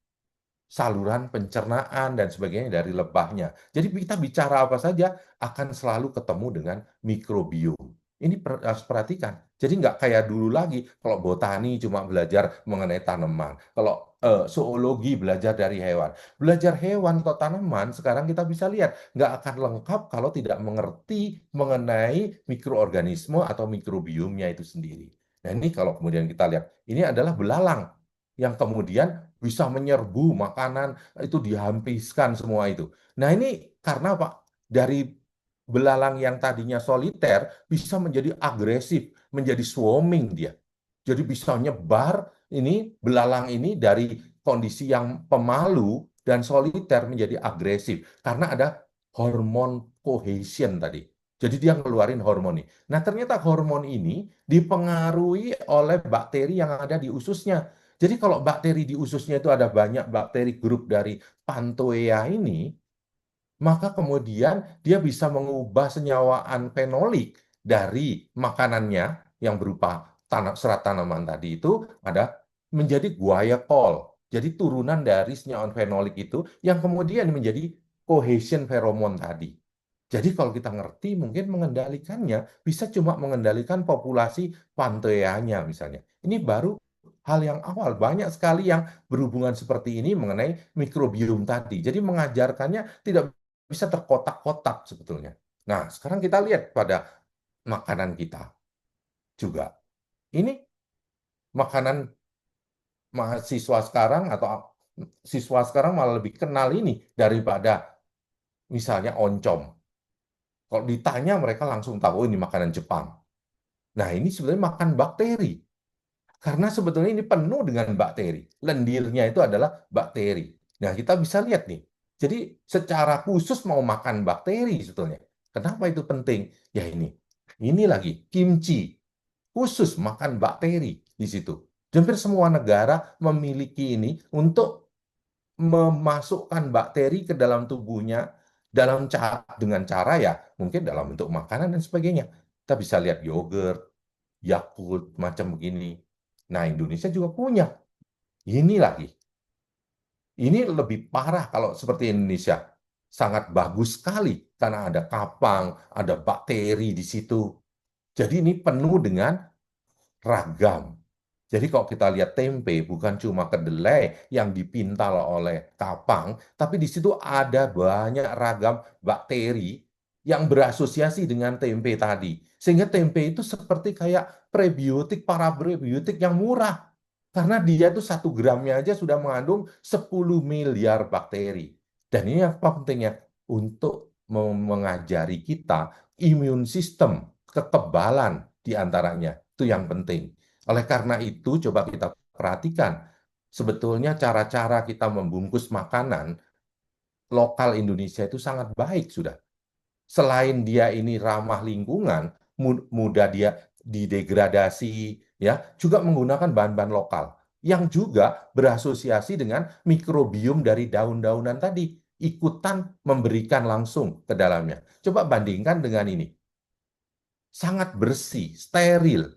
saluran pencernaan dan sebagainya dari lebahnya. Jadi kita bicara apa saja akan selalu ketemu dengan mikrobiom. Ini harus perhatikan. Jadi nggak kayak dulu lagi. Kalau botani cuma belajar mengenai tanaman. Kalau zoologi belajar dari hewan. Belajar hewan atau tanaman sekarang kita bisa lihat nggak akan lengkap kalau tidak mengerti mengenai mikroorganisme atau mikrobiomnya itu sendiri. Nah, ini kalau kemudian kita lihat, ini adalah belalang yang kemudian bisa menyerbu makanan, itu dihabiskan semua itu. Nah, ini karena Pak, dari belalang yang tadinya soliter bisa menjadi agresif, menjadi swarming dia. Jadi bisa nyebar ini belalang ini dari kondisi yang pemalu dan soliter menjadi agresif karena ada hormon cohesion tadi. Jadi dia ngeluarin hormon ini. Nah, ternyata hormon ini dipengaruhi oleh bakteri yang ada di ususnya. Jadi kalau bakteri di ususnya itu ada banyak bakteri grup dari Pantoea ini, maka kemudian dia bisa mengubah senyawaan fenolik dari makanannya yang berupa serat tanaman tadi itu ada menjadi guaiacol. Jadi turunan dari senyawaan fenolik itu yang kemudian menjadi cohesion feromon tadi. Jadi kalau kita ngerti mungkin mengendalikannya bisa cuma mengendalikan populasi Pantoeanya misalnya. Ini baru hal yang awal. Banyak sekali yang berhubungan seperti ini mengenai mikrobiom tadi. Jadi mengajarkannya tidak bisa terkotak-kotak sebetulnya. Nah, sekarang kita lihat pada makanan kita juga. Ini makanan mahasiswa sekarang atau siswa sekarang malah lebih kenal ini daripada misalnya oncom. Kalau ditanya mereka langsung tahu, "Oh, ini makanan Jepang." Nah, ini sebenarnya makan bakteri. Karena sebetulnya ini penuh dengan bakteri. Lendirnya itu adalah bakteri. Nah, kita bisa lihat nih. Jadi secara khusus mau makan bakteri sebetulnya. Kenapa itu penting? Ya ini. Ini lagi kimchi. Khusus makan bakteri di situ. Hampir semua negara memiliki ini untuk memasukkan bakteri ke dalam tubuhnya dengan cara ya mungkin dalam bentuk makanan dan sebagainya. Kita bisa lihat yogurt, Yakult, macam begini. Nah, Indonesia juga punya. Ini lagi. Ini lebih parah kalau seperti Indonesia. Sangat bagus sekali karena ada kapang, ada bakteri di situ. Jadi ini penuh dengan ragam. Jadi kalau kita lihat tempe, bukan cuma kedelai yang dipintal oleh kapang, tapi di situ ada banyak ragam bakteri yang berasosiasi dengan tempe tadi. Sehingga tempe itu seperti kayak prebiotik, para prebiotik yang murah. Karena dia itu 1 gramnya aja sudah mengandung 10 miliar bakteri. Dan ini apa pentingnya? Untuk mengajari kita imun sistem, kekebalan di antaranya. Itu yang penting. Oleh karena itu, coba kita perhatikan. Sebetulnya cara-cara kita membungkus makanan lokal Indonesia itu sangat baik sudah. Selain dia ini ramah lingkungan, mudah dia didegradasi, ya, juga menggunakan bahan-bahan lokal yang juga berasosiasi dengan mikrobiom dari daun-daunan tadi, ikutan memberikan langsung ke dalamnya. Coba bandingkan dengan ini. Sangat bersih, steril.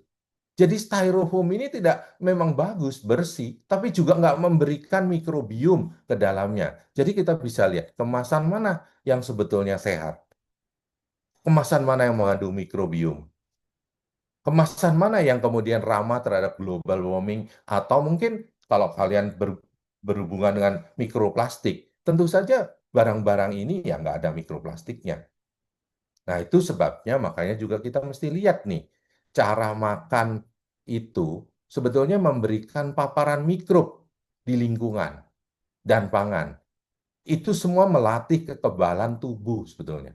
Jadi styrofoam ini tidak memang bagus, bersih, tapi juga nggak memberikan mikrobiom ke dalamnya. Jadi kita bisa lihat kemasan mana yang sebetulnya sehat. Kemasan mana yang mengandung mikrobiom? Kemasan mana yang kemudian ramah terhadap global warming? Atau mungkin kalau kalian berhubungan dengan mikroplastik, tentu saja barang-barang ini ya nggak ada mikroplastiknya. Nah, itu sebabnya makanya juga kita mesti lihat nih, cara makan itu sebetulnya memberikan paparan mikrob di lingkungan dan pangan. Itu semua melatih kekebalan tubuh sebetulnya.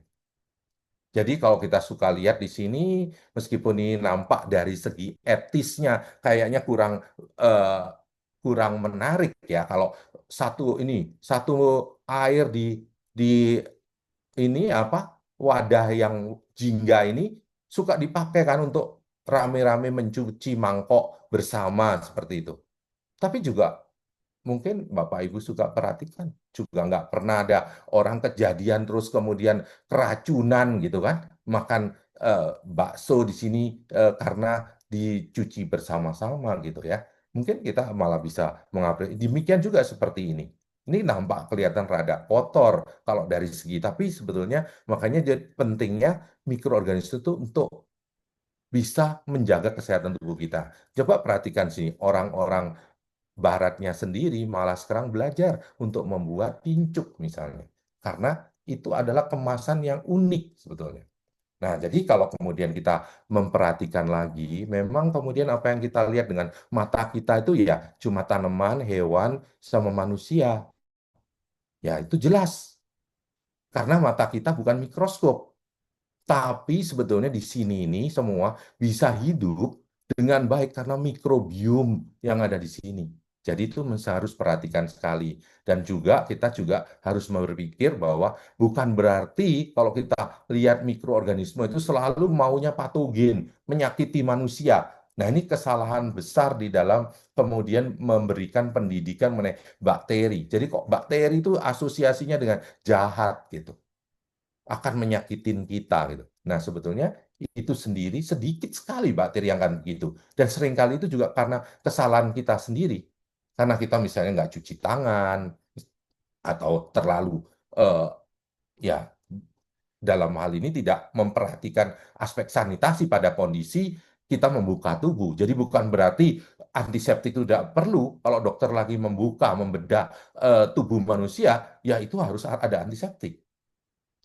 Jadi kalau kita suka lihat di sini, meskipun ini nampak dari segi etisnya kayaknya eh, kurang menarik ya. Kalau satu air di ini apa wadah yang jingga ini suka dipakai kan untuk rame-rame mencuci mangkok bersama seperti itu. Tapi juga mungkin Bapak Ibu suka perhatikan juga nggak pernah ada orang kejadian terus kemudian keracunan gitu kan makan bakso di sini karena dicuci bersama-sama gitu ya. Mungkin kita malah bisa mengapresiasi. Demikian juga seperti ini. Ini nampak kelihatan rada kotor kalau dari segi, tapi sebetulnya makanya pentingnya mikroorganisme itu untuk bisa menjaga kesehatan tubuh kita. Coba perhatikan sini, orang-orang Baratnya sendiri malah sekarang belajar untuk membuat pincuk misalnya. Karena itu adalah kemasan yang unik sebetulnya. Nah, jadi kalau kemudian kita memperhatikan lagi, memang kemudian apa yang kita lihat dengan mata kita itu ya cuma tanaman, hewan, sama manusia. Ya, itu jelas. Karena mata kita bukan mikroskop. Tapi sebetulnya di sini ini semua bisa hidup dengan baik karena mikrobiom yang ada di sini. Jadi itu harus perhatikan sekali. Dan juga kita juga harus berpikir bahwa bukan berarti kalau kita lihat mikroorganisme itu selalu maunya patogen, menyakiti manusia. Nah, ini kesalahan besar di dalam kemudian memberikan pendidikan mengenai bakteri. Jadi kok bakteri itu asosiasinya dengan jahat gitu, akan menyakitin kita gitu. Nah, sebetulnya itu sendiri sedikit sekali bakteri yang akan begitu. Dan seringkali itu juga karena kesalahan kita sendiri. Karena kita misalnya nggak cuci tangan, atau terlalu eh, ya dalam hal ini tidak memperhatikan aspek sanitasi pada kondisi kita membuka tubuh. Jadi bukan berarti antiseptik itu tidak perlu. Kalau dokter lagi membuka, membedah tubuh manusia, ya itu harus ada antiseptik.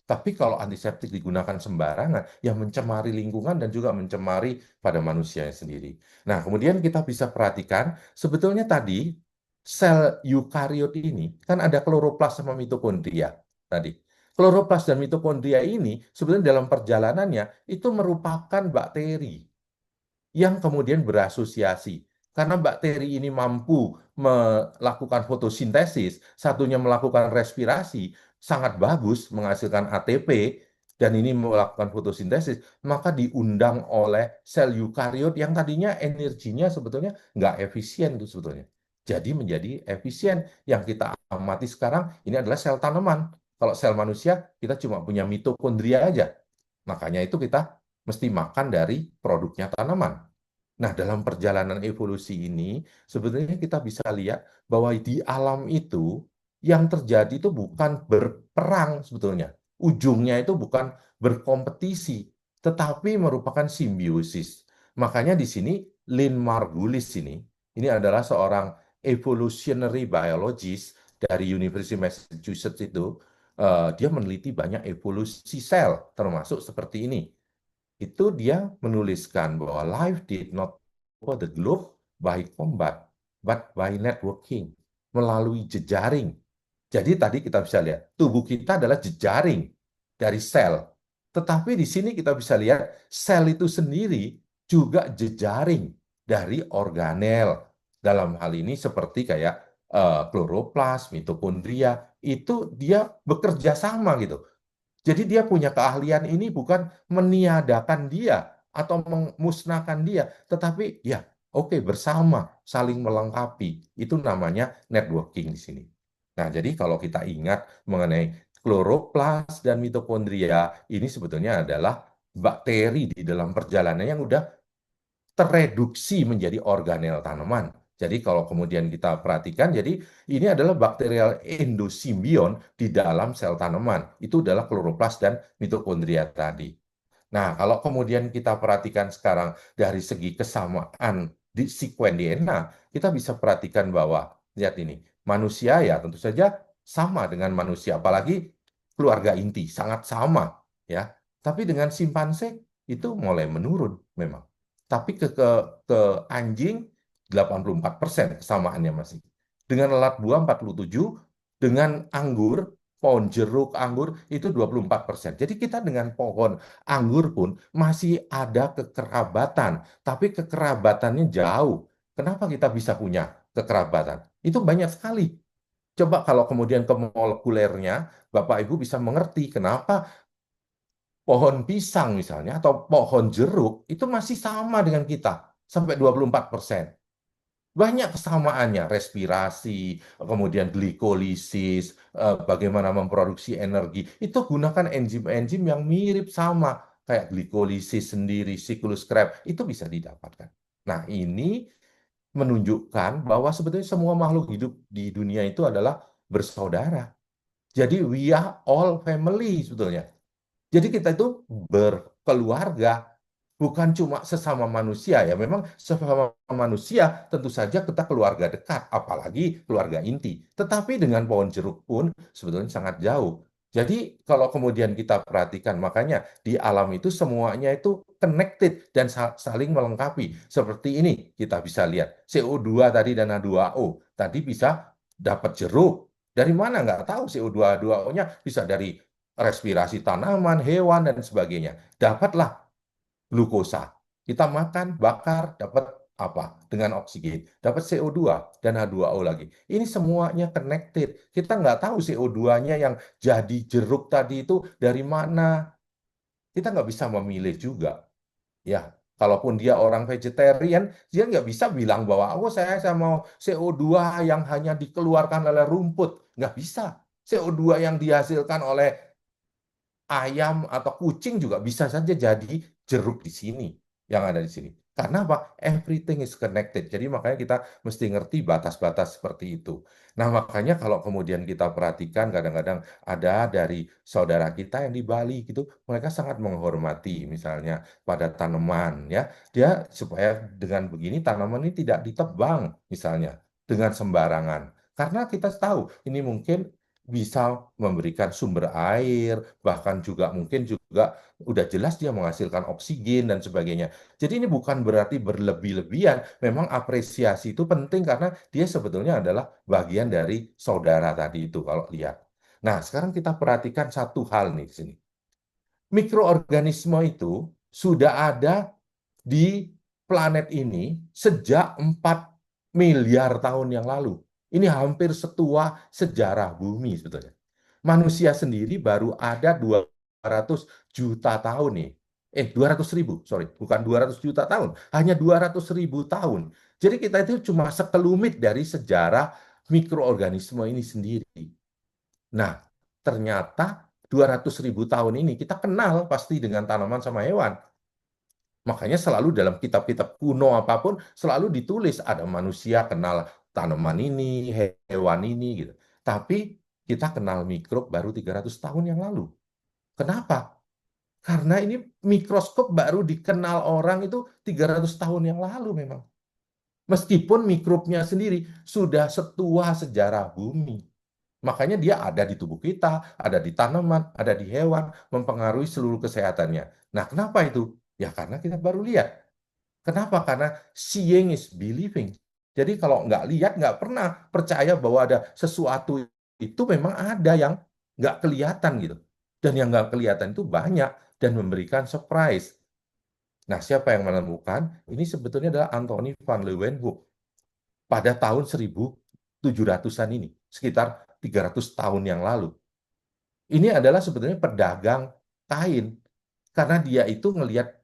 Tapi kalau antiseptik digunakan sembarangan, yang mencemari lingkungan dan juga mencemari pada manusia sendiri. Nah, kemudian kita bisa perhatikan, sebetulnya tadi sel eukariot ini kan ada kloroplas sama mitokondria tadi. Kloroplas dan mitokondria ini sebetulnya dalam perjalanannya itu merupakan bakteri yang kemudian berasosiasi. Karena bakteri ini mampu melakukan fotosintesis, satunya melakukan respirasi, sangat bagus menghasilkan ATP, dan ini melakukan fotosintesis, maka diundang oleh sel eukariot yang tadinya energinya sebetulnya nggak efisien itu sebetulnya. Jadi menjadi efisien. Yang kita amati sekarang ini adalah sel tanaman. Kalau sel manusia, kita cuma punya mitokondria aja. Makanya itu kita mesti makan dari produknya tanaman. Nah, dalam perjalanan evolusi ini, sebetulnya kita bisa lihat bahwa di alam itu yang terjadi itu bukan berperang sebetulnya. Ujungnya itu bukan berkompetisi, tetapi merupakan simbiosis. Makanya di sini Lynn Margulis ini adalah seorang evolutionary biologist dari University of Massachusetts itu, dia meneliti banyak evolusi sel, termasuk seperti ini. Itu dia menuliskan bahwa life did not cover the globe by combat, but by networking, melalui jejaring. Jadi tadi kita bisa lihat, tubuh kita adalah jejaring dari sel. Tetapi di sini kita bisa lihat, sel itu sendiri juga jejaring dari organel. Dalam hal ini seperti kayak kloroplas, mitokondria, itu dia bekerja sama gitu. Jadi dia punya keahlian ini bukan meniadakan dia atau memusnahkan dia, tetapi ya oke, bersama, saling melengkapi. Itu namanya networking di sini. Nah, jadi kalau kita ingat mengenai kloroplas dan mitokondria, ini sebetulnya adalah bakteri di dalam perjalanan yang udah tereduksi menjadi organel tanaman. Jadi kalau kemudian kita perhatikan, jadi ini adalah bakterial endosimbion di dalam sel tanaman. Itu adalah kloroplas dan mitokondria tadi. Nah, kalau kemudian kita perhatikan sekarang dari segi kesamaan di sekuen DNA, kita bisa perhatikan bahwa, lihat ini, manusia ya tentu saja sama dengan manusia, apalagi keluarga inti, sangat sama. Ya. Tapi dengan simpanse itu mulai menurun memang. Tapi ke anjing 84% kesamaannya masih. Dengan lalat buah 47, dengan anggur, pohon jeruk, anggur itu 24%. Jadi kita dengan pohon anggur pun masih ada kekerabatan, tapi kekerabatannya jauh. Kenapa kita bisa punya kekerabatan? Itu banyak sekali. Coba kalau kemudian ke molekulernya, Bapak Ibu bisa mengerti kenapa pohon pisang misalnya atau pohon jeruk itu masih sama dengan kita sampai 24%. Banyak kesamaannya, respirasi, kemudian glikolisis, bagaimana memproduksi energi. Itu gunakan enzim-enzim yang mirip sama, kayak glikolisis sendiri, siklus Krebs, itu bisa didapatkan. Nah, ini menunjukkan bahwa sebetulnya semua makhluk hidup di dunia itu adalah bersaudara. Jadi we are all family sebetulnya. Jadi kita itu berkeluarga, bukan cuma sesama manusia ya. Memang sesama manusia tentu saja kita keluarga dekat, apalagi keluarga inti. Tetapi dengan pohon jeruk pun sebetulnya sangat jauh. Jadi kalau kemudian kita perhatikan, makanya di alam itu semuanya itu connected dan saling melengkapi. Seperti ini kita bisa lihat CO2 tadi dan H2O tadi bisa dapat jeruk. Dari mana nggak tahu CO2 H2O-nya bisa dari respirasi tanaman, hewan dan sebagainya. Dapatlah glukosa. Kita makan, bakar, dapat apa? Dengan oksigen. Dapat CO2 dan H2O lagi. Ini semuanya connected. Kita nggak tahu CO2-nya yang jadi jeruk tadi itu dari mana. Kita nggak bisa memilih juga. Ya, kalaupun dia orang vegetarian, dia nggak bisa bilang bahwa oh saya mau CO2 yang hanya dikeluarkan oleh rumput. Nggak bisa. CO2 yang dihasilkan oleh ayam atau kucing juga bisa saja jadi jeruk di sini, yang ada di sini. Karena apa? Everything is connected. Jadi makanya kita mesti ngerti batas-batas seperti itu. Nah, makanya kalau kemudian kita perhatikan kadang-kadang ada dari saudara kita yang di Bali gitu, mereka sangat menghormati misalnya pada tanaman ya. Dia supaya dengan begini tanaman ini tidak ditebang misalnya dengan sembarangan. Karena kita tahu ini mungkin bisa memberikan sumber air, bahkan juga mungkin juga udah jelas dia menghasilkan oksigen dan sebagainya. Jadi ini bukan berarti berlebih-lebihan, memang apresiasi itu penting karena dia sebetulnya adalah bagian dari saudara tadi itu kalau lihat. Nah, sekarang kita perhatikan satu hal nih di sini. Mikroorganisme itu sudah ada di planet ini sejak 4 miliar tahun yang lalu. Ini hampir setua sejarah bumi sebetulnya. Manusia sendiri baru ada 200 juta tahun nih. 200 ribu, sorry, bukan 200 juta tahun, hanya 200 ribu tahun. Jadi kita itu cuma sekelumit dari sejarah mikroorganisme ini sendiri. Nah, ternyata 200 ribu tahun ini kita kenal pasti dengan tanaman sama hewan. Makanya selalu dalam kitab-kitab kuno apapun selalu ditulis ada manusia kenal tanaman ini, hewan ini gitu. Tapi kita kenal mikrob baru 300 tahun yang lalu. Kenapa? Karena ini mikroskop baru dikenal orang itu 300 tahun yang lalu memang. Meskipun mikrobnya sendiri sudah setua sejarah bumi. Makanya dia ada di tubuh kita, ada di tanaman, ada di hewan, mempengaruhi seluruh kesehatannya. Nah, kenapa itu? Ya karena kita baru lihat. Kenapa? Karena seeing is believing. Jadi kalau nggak lihat, nggak pernah percaya bahwa ada sesuatu itu memang ada yang nggak kelihatan gitu. Dan yang nggak kelihatan itu banyak dan memberikan surprise. Nah, siapa yang menemukan? Ini sebetulnya adalah Anthony van Leeuwenhoek pada tahun 1700-an ini, sekitar 300 tahun yang lalu. Ini adalah sebetulnya pedagang kain, karena dia itu ngelihat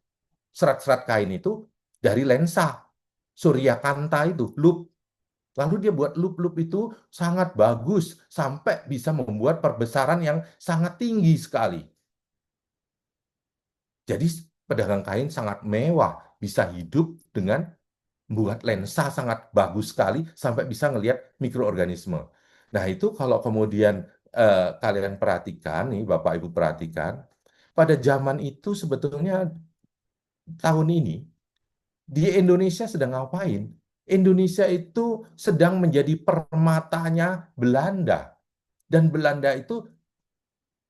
serat-serat kain itu dari lensa Suryakanta itu, loop. Lalu dia buat loop-loop itu sangat bagus, sampai bisa membuat perbesaran yang sangat tinggi sekali. Jadi pedagang kain sangat mewah, bisa hidup dengan buat lensa sangat bagus sekali sampai bisa ngelihat mikroorganisme. Nah, itu kalau kemudian kalian perhatikan nih, Bapak Ibu perhatikan, pada zaman itu sebetulnya tahun ini di Indonesia sedang ngapain? Indonesia itu sedang menjadi permatanya Belanda. Dan Belanda itu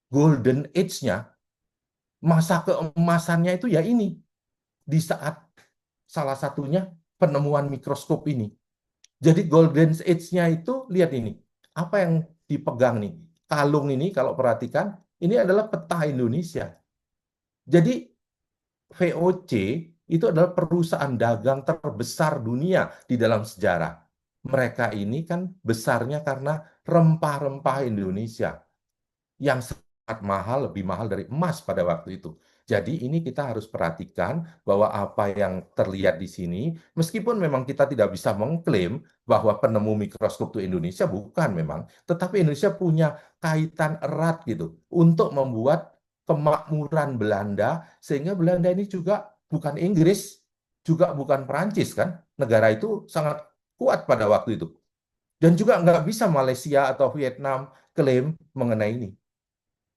golden age-nya, masa keemasannya itu ya ini. Di saat salah satunya penemuan mikroskop ini. Jadi golden age-nya itu, lihat ini. Apa yang dipegang nih? Kalung ini kalau perhatikan, ini adalah peta Indonesia. Jadi VOC itu adalah perusahaan dagang terbesar dunia di dalam sejarah. Mereka ini kan besarnya karena rempah-rempah Indonesia yang sangat mahal, lebih mahal dari emas pada waktu itu. Jadi ini kita harus perhatikan bahwa apa yang terlihat di sini, meskipun memang kita tidak bisa mengklaim bahwa penemu mikroskop itu Indonesia, bukan memang, tetapi Indonesia punya kaitan erat gitu untuk membuat kemakmuran Belanda, sehingga Belanda ini juga bukan Inggris, juga bukan Perancis kan, negara itu sangat kuat pada waktu itu. Dan juga nggak bisa Malaysia atau Vietnam klaim mengenai ini.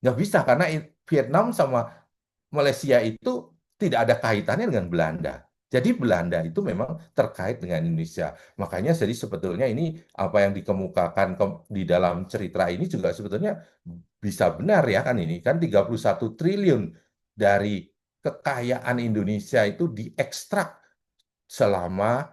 Nggak bisa, karena Vietnam sama Malaysia itu tidak ada kaitannya dengan Belanda. Jadi Belanda itu memang terkait dengan Indonesia. Makanya jadi sebetulnya ini apa yang dikemukakan di dalam cerita ini juga sebetulnya bisa benar ya kan ini kan 31 triliun dari kekayaan Indonesia itu diekstrak selama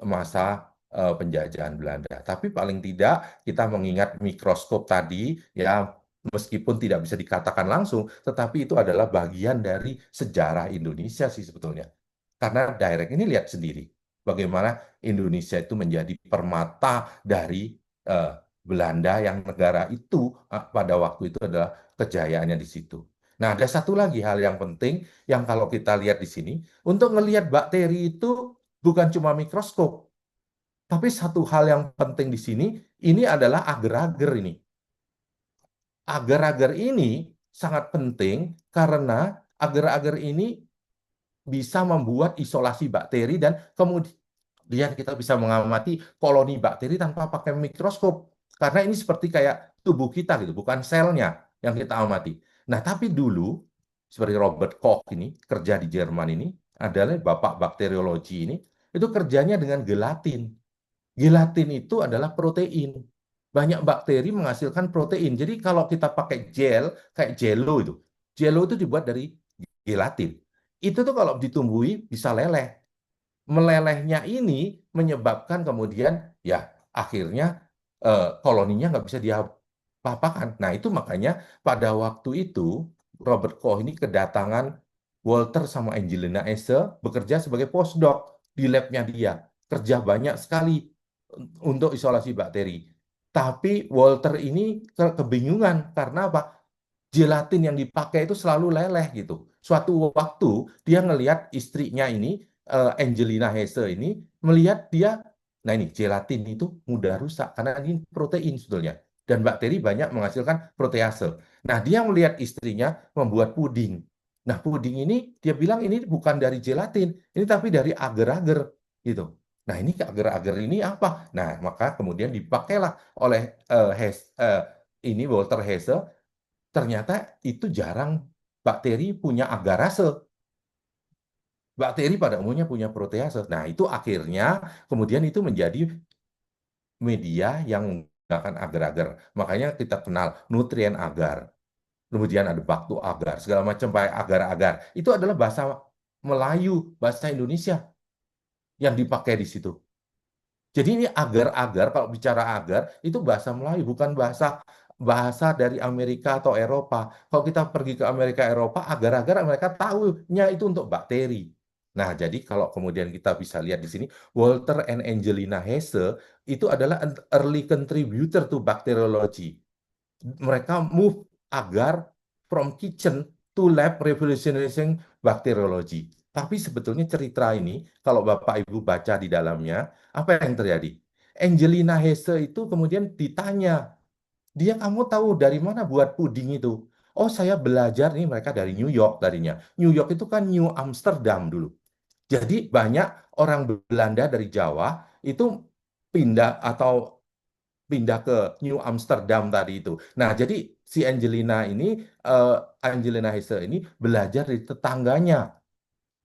masa penjajahan Belanda. Tapi paling tidak kita mengingat mikroskop tadi ya meskipun tidak bisa dikatakan langsung, tetapi itu adalah bagian dari sejarah Indonesia sih sebetulnya. Karena direct ini lihat sendiri bagaimana Indonesia itu menjadi permata dari eh, Belanda yang negara itu pada waktu itu adalah kejayaannya di situ. Nah, ada satu lagi hal yang penting yang kalau kita lihat di sini, untuk melihat bakteri itu bukan cuma mikroskop, tapi satu hal yang penting di sini, ini adalah agar-agar ini. Agar-agar ini sangat penting karena agar-agar ini bisa membuat isolasi bakteri dan kemudian kita bisa mengamati koloni bakteri tanpa pakai mikroskop. Karena ini seperti kayak tubuh kita gitu, bukan selnya yang kita amati. Nah, tapi dulu seperti Robert Koch ini kerja di Jerman ini adalah bapak bakteriologi ini itu kerjanya dengan gelatin. Gelatin itu adalah protein. Banyak bakteri menghasilkan protein. Jadi kalau kita pakai gel, kayak jelo itu dibuat dari gelatin. Itu tuh kalau ditumbuhi bisa leleh. Melelehnya ini menyebabkan kemudian ya akhirnya koloninya nggak bisa diapa-apakan. Nah itu makanya pada waktu itu Robert Koch ini kedatangan Walter sama Angelina Esse bekerja sebagai postdoc di labnya dia. Kerja banyak sekali untuk isolasi bakteri. Tapi Walter ini kebingungan karena apa? Gelatin yang dipakai itu selalu leleh gitu. Suatu waktu dia ngelihat istrinya ini, Angelina Hesse ini, melihat dia, nah ini gelatin itu mudah rusak karena ini protein sebetulnya. Dan bakteri banyak menghasilkan protease. Nah dia melihat istrinya membuat puding. Nah puding ini dia bilang ini bukan dari gelatin, ini tapi dari agar-agar gitu. Nah ini agar-agar ini apa? Nah maka kemudian dipakailah oleh ini Walter Hesse. Ternyata itu jarang bakteri punya agarase. Bakteri pada umumnya punya protease. Nah, itu akhirnya kemudian itu menjadi media yang menggunakan agar-agar. Makanya kita kenal nutrien agar. Kemudian ada baktu agar, segala macam agar-agar. Itu adalah bahasa Melayu, bahasa Indonesia yang dipakai di situ. Jadi ini agar-agar, kalau bicara agar, itu bahasa Melayu, bukan bahasa bahasa dari Amerika atau Eropa. Kalau kita pergi ke Amerika, Eropa, agar-agar mereka tahunya itu untuk bakteri. Nah, jadi kalau kemudian kita bisa lihat di sini, Walter and Angelina Hesse itu adalah an early contributor to bacteriology. Mereka move agar from kitchen to lab revolutionizing bacteriology. Tapi sebetulnya cerita ini, kalau Bapak Ibu baca di dalamnya, apa yang terjadi? Angelina Hesse itu kemudian ditanya, dia kamu tahu dari mana buat puding itu? Oh, saya belajar nih mereka dari New York tadinya. New York itu kan New Amsterdam dulu. Jadi banyak orang Belanda dari Jawa itu pindah atau pindah ke New Amsterdam tadi itu. Nah, jadi si eh, Angelina Hesse ini belajar dari tetangganya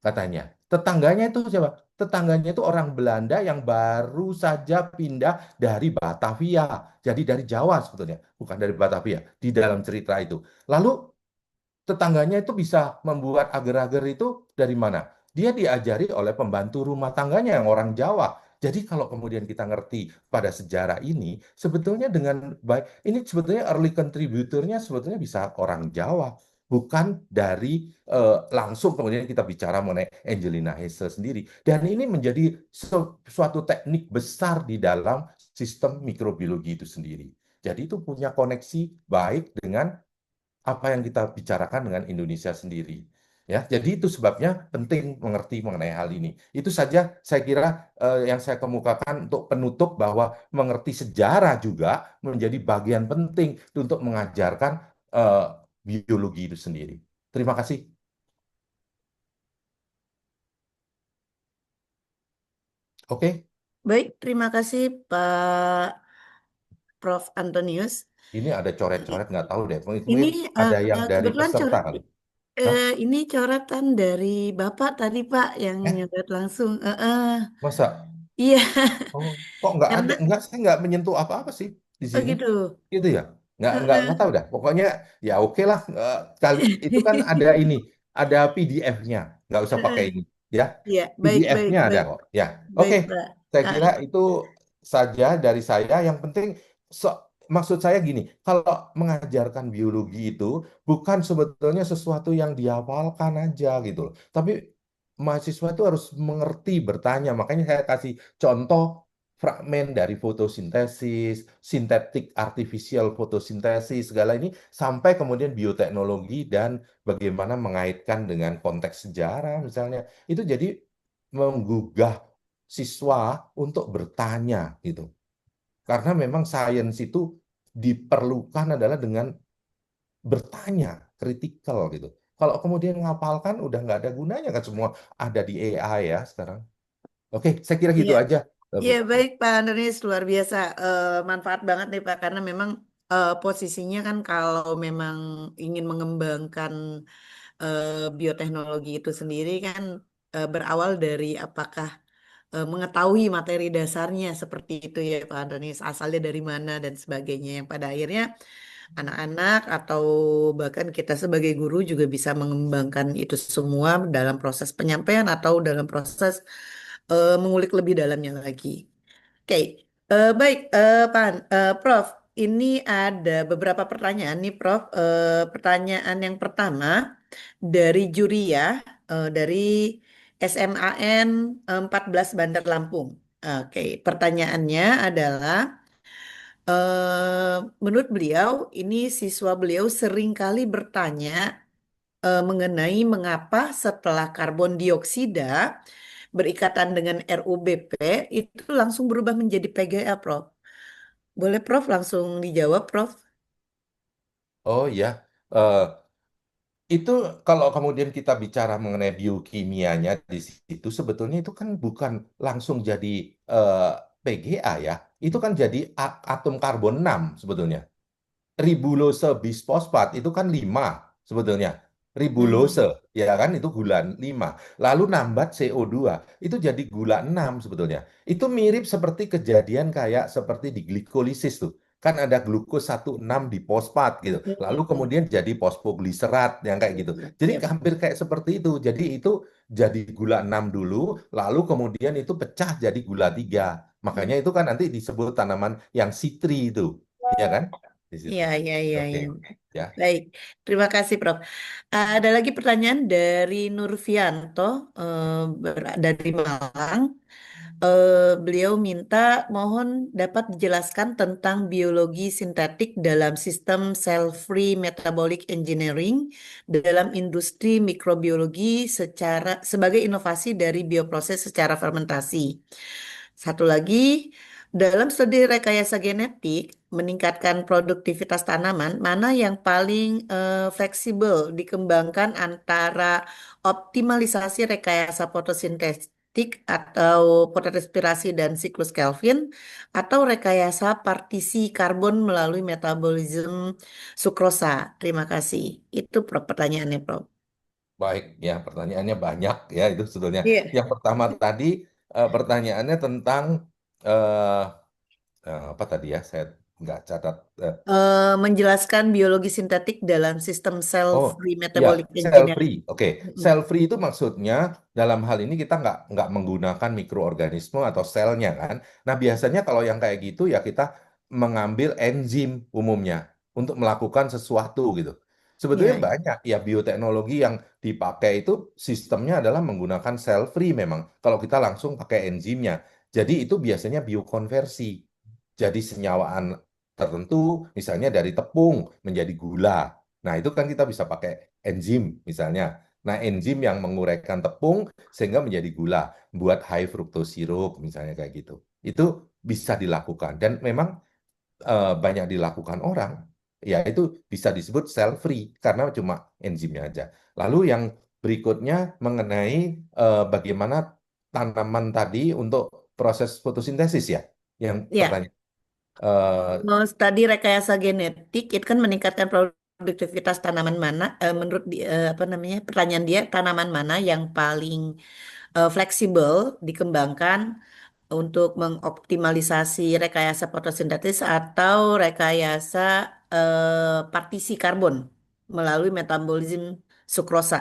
katanya. Tetangganya itu siapa? Tetangganya itu orang Belanda yang baru saja pindah dari Batavia. Jadi dari Jawa sebetulnya, bukan dari Batavia di dalam cerita itu. Lalu tetangganya itu bisa membuat agar-agar itu dari mana? Dia diajari oleh pembantu rumah tangganya yang orang Jawa. Jadi kalau kemudian kita ngerti pada sejarah ini, sebetulnya dengan baik, ini sebetulnya early contributornya sebetulnya bisa orang Jawa, bukan dari langsung kemudian kita bicara mengenai Angelina Hesse sendiri. Dan ini menjadi suatu teknik besar di dalam sistem mikrobiologi itu sendiri. Jadi itu punya koneksi baik dengan apa yang kita bicarakan dengan Indonesia sendiri. Ya, jadi itu sebabnya penting mengerti mengenai hal ini. Itu saja saya kira yang saya kemukakan untuk penutup bahwa mengerti sejarah juga menjadi bagian penting untuk mengajarkan eh, biologi itu sendiri. Terima kasih. Oke, Baik, terima kasih Pak Prof. Antonius. ini ada coret-coret nggak tahu deh. Ini Mungkin ada yang dari kebetulan peserta kali. Hah? ini coretan dari Bapak tadi Pak yang Eh, nyoret langsung. masa? Iya, Oh, kok nggak ada? karena Nggak, saya nggak menyentuh apa-apa sih di oh sini. gitu. Gitu ya? nggak tahu dah. Pokoknya ya oke lah. Kali itu kan ada ini, ada PDF-nya. Nggak usah pakai ini, ya. Iya, baik, baik, PDF-nya ada baik, kok. Ya, oke. baik, Pak. Saya Ah, kira itu saja dari saya. Yang penting, maksud saya gini, kalau mengajarkan biologi itu bukan sebetulnya sesuatu yang dihafalkan aja gitu loh. Tapi mahasiswa itu harus mengerti bertanya. Makanya saya kasih contoh fragmen dari fotosintesis, sintetik artificial fotosintesis, segala ini sampai kemudian bioteknologi dan bagaimana mengaitkan dengan konteks sejarah misalnya. Itu jadi menggugah siswa untuk bertanya gitu. Karena memang sains itu diperlukan adalah dengan bertanya, kritikal gitu. Kalau kemudian ngapalkan udah nggak ada gunanya kan, semua ada di AI ya sekarang. Oke, saya kira Iya, gitu aja. iya, baik, Pak Andreas, luar biasa. Manfaat banget nih, Pak, karena memang posisinya kan kalau memang ingin mengembangkan bioteknologi itu sendiri kan berawal dari apakah mengetahui materi dasarnya seperti itu ya Pak Antonius, asalnya dari mana dan sebagainya yang pada akhirnya anak-anak atau bahkan kita sebagai guru juga bisa mengembangkan itu semua dalam proses penyampaian atau dalam proses mengulik lebih dalamnya lagi. Oke, baik, Prof. Ini ada beberapa pertanyaan nih, Prof. Pertanyaan yang pertama dari juri ya, dari SMAN 14 Bandar Lampung. Oke, pertanyaannya adalah, menurut beliau, ini siswa beliau sering kali bertanya mengenai mengapa setelah karbon dioksida berikatan dengan RUBP itu langsung berubah menjadi PGA, Prof. Boleh Prof langsung dijawab, Prof? Oh ya, eh, itu kalau kemudian kita bicara mengenai biokimianya di situ, sebetulnya itu kan bukan langsung jadi eh, PGA ya. Itu kan jadi atom karbon 6 sebetulnya. Ribulose bisfosfat itu kan 5 sebetulnya. Ribulose, Hmm. ya kan itu gula 5. Lalu nambat CO2, itu jadi gula 6 sebetulnya. Itu mirip seperti kejadian kayak seperti di glikolisis tuh. Kan ada glukos 16 di fosfat gitu. Lalu kemudian jadi fosfogliserat yang kayak gitu. Jadi Yep. hampir kayak seperti itu. Jadi itu jadi gula 6 dulu, lalu kemudian itu pecah jadi gula 3. Makanya itu kan nanti disebut tanaman yang citri itu. Ya kan? Di situ. Iya, iya, iya, Oke, iya. ya. Baik, terima kasih Prof. Ada lagi pertanyaan dari Nurfianto dari Malang. Beliau minta mohon dapat dijelaskan tentang biologi sintetik dalam sistem cell-free metabolic engineering dalam industri mikrobiologi sebagai inovasi dari bioproses secara fermentasi. Satu lagi, dalam studi rekayasa genetik meningkatkan produktivitas tanaman, mana yang paling fleksibel dikembangkan antara optimalisasi rekayasa fotosintetik atau fotorespirasi dan siklus Kelvin atau rekayasa partisi karbon melalui metabolisme sukrosa. Terima kasih. Itu Prof, pertanyaannya, Prof. Baik, ya pertanyaannya banyak ya itu sebetulnya. Iya. Yang pertama tadi pertanyaannya tentang eh, apa tadi ya? Saya nggak catat. Menjelaskan biologi sintetik dalam sistem Oh, cell-free ya, metabolic cell engineering. free. Oke, Mm-mm. cell free itu maksudnya dalam hal ini kita nggak menggunakan mikroorganisme atau selnya kan. Nah, biasanya kalau yang kayak gitu ya kita mengambil enzim umumnya untuk melakukan sesuatu gitu. Sebetulnya Iya, banyak ya bioteknologi yang dipakai itu sistemnya adalah menggunakan cell free memang. Kalau kita langsung pakai enzimnya. Jadi itu biasanya biokonversi. Jadi senyawaan tertentu misalnya dari tepung menjadi gula. Nah, itu kan kita bisa pakai enzim misalnya. Nah, enzim yang menguraikan tepung sehingga menjadi gula, buat high fructose syrup misalnya kayak gitu. Itu bisa dilakukan dan memang banyak dilakukan orang. Ya, itu bisa disebut cell free karena cuma enzimnya aja. Lalu yang berikutnya mengenai bagaimana tanaman tadi untuk proses fotosintesis ya. Yang iya. pertanyaan eh, Tadi rekayasa genetik itu kan meningkatkan produktivitas tanaman mana? Menurut apa namanya? Pertanyaan dia, tanaman mana yang paling fleksibel dikembangkan untuk mengoptimalisasi rekayasa fotosintesis atau rekayasa partisi karbon melalui metabolisme sukrosa.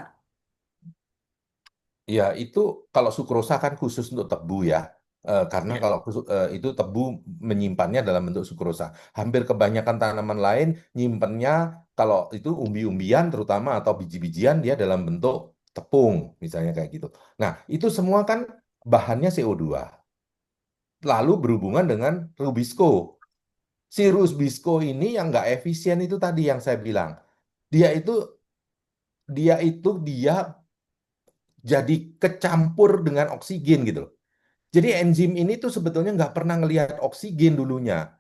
Ya, itu kalau sukrosa kan khusus untuk tebu ya. Karena Ya. kalau itu tebu menyimpannya dalam bentuk sukrosa. Hampir kebanyakan tanaman lain nyimpannya kalau itu umbi-umbian terutama atau biji-bijian dia dalam bentuk tepung misalnya kayak gitu. Nah, itu semua kan bahannya CO2. Lalu berhubungan dengan Rubisco. Si Rubisco ini yang nggak efisien itu tadi yang saya bilang. Dia itu dia jadi kecampur dengan oksigen gitu loh. Jadi enzim ini tuh sebetulnya nggak pernah ngelihat oksigen dulunya.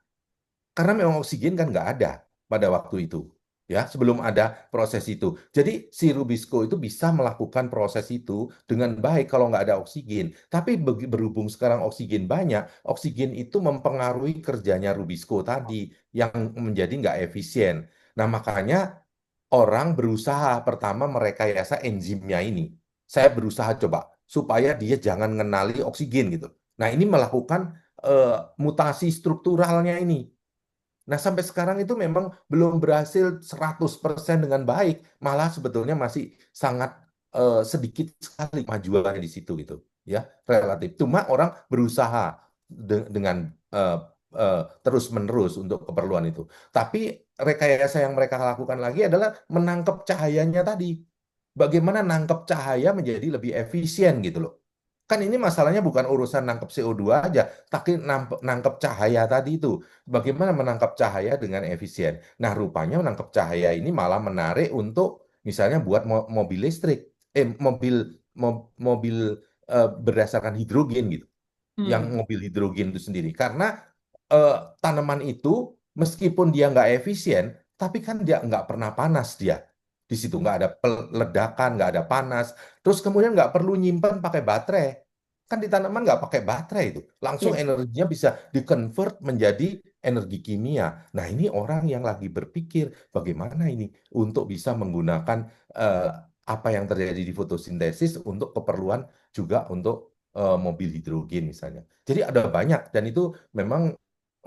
Karena memang oksigen kan nggak ada pada waktu itu. Ya, sebelum ada proses itu. Jadi si Rubisco itu bisa melakukan proses itu dengan baik kalau nggak ada oksigen. Tapi berhubung sekarang oksigen banyak, oksigen itu mempengaruhi kerjanya Rubisco tadi yang menjadi nggak efisien. Nah, makanya orang berusaha pertama merekayasa enzimnya ini. Saya berusaha coba supaya dia jangan mengenali oksigen gitu. Nah, ini melakukan eh, mutasi strukturalnya ini. Nah, sampai sekarang itu memang belum berhasil 100% dengan baik, malah sebetulnya masih sangat sedikit sekali kemajuannya di situ gitu, ya, relatif. Cuma orang berusaha dengan eh, terus-menerus untuk keperluan itu. Tapi rekayasa yang mereka lakukan lagi adalah menangkap cahayanya tadi. Bagaimana nangkep cahaya menjadi lebih efisien gitu loh. Kan ini masalahnya bukan urusan nangkep CO2 aja, tapi nangkep cahaya tadi itu. Bagaimana menangkap cahaya dengan efisien? Nah, rupanya menangkap cahaya ini malah menarik untuk misalnya buat mobil listrik, mobil berdasarkan hidrogen gitu, yang Hmm. mobil hidrogen itu sendiri. Karena eh, tanaman itu meskipun dia nggak efisien, tapi kan dia nggak pernah panas dia. Di situ nggak ada ledakan, nggak ada panas. Terus kemudian nggak perlu nyimpan pakai baterai. Kan di tanaman nggak pakai baterai itu. Langsung Ya. energinya bisa dikonvert menjadi energi kimia. Nah, ini orang yang lagi berpikir bagaimana ini untuk bisa menggunakan eh, apa yang terjadi di fotosintesis untuk keperluan juga untuk mobil hidrogen misalnya. Jadi ada banyak dan itu memang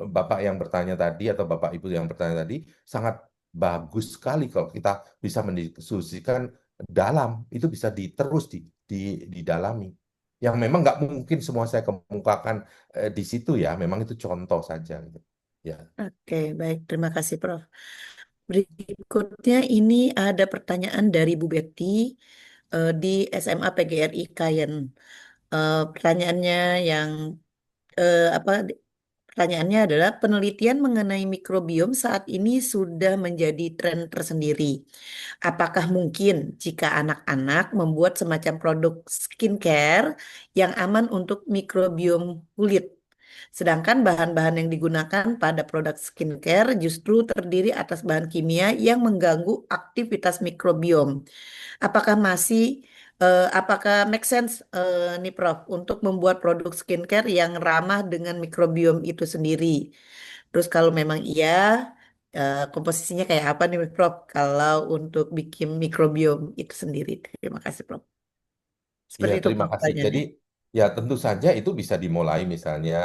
Bapak yang bertanya tadi atau Bapak Ibu yang bertanya tadi sangat bagus sekali kalau kita bisa mendiskusikan dalam itu bisa diterus didalami. Yang memang nggak mungkin semua saya kemukakan di situ ya, memang itu contoh saja gitu. Ya, Oke, baik. Terima kasih, Prof. Berikutnya ini ada pertanyaan dari Bu Betty di SMA PGRI Kayen. Pertanyaannya yang apa? Pertanyaannya adalah penelitian mengenai mikrobiom saat ini sudah menjadi tren tersendiri. Apakah mungkin jika anak-anak membuat semacam produk skincare yang aman untuk mikrobiom kulit? Sedangkan bahan-bahan yang digunakan pada produk skincare justru terdiri atas bahan kimia yang mengganggu aktivitas mikrobiom. Apakah apakah make sense nih Prof untuk membuat produk skincare yang ramah dengan mikrobiom itu sendiri? Terus kalau memang iya, komposisinya kayak apa nih Prof? Kalau untuk bikin mikrobiom itu sendiri. Terima kasih Prof. iya, Seperti itu terima Prof kasih. Jadi pertanyaannya. ya tentu saja itu bisa dimulai misalnya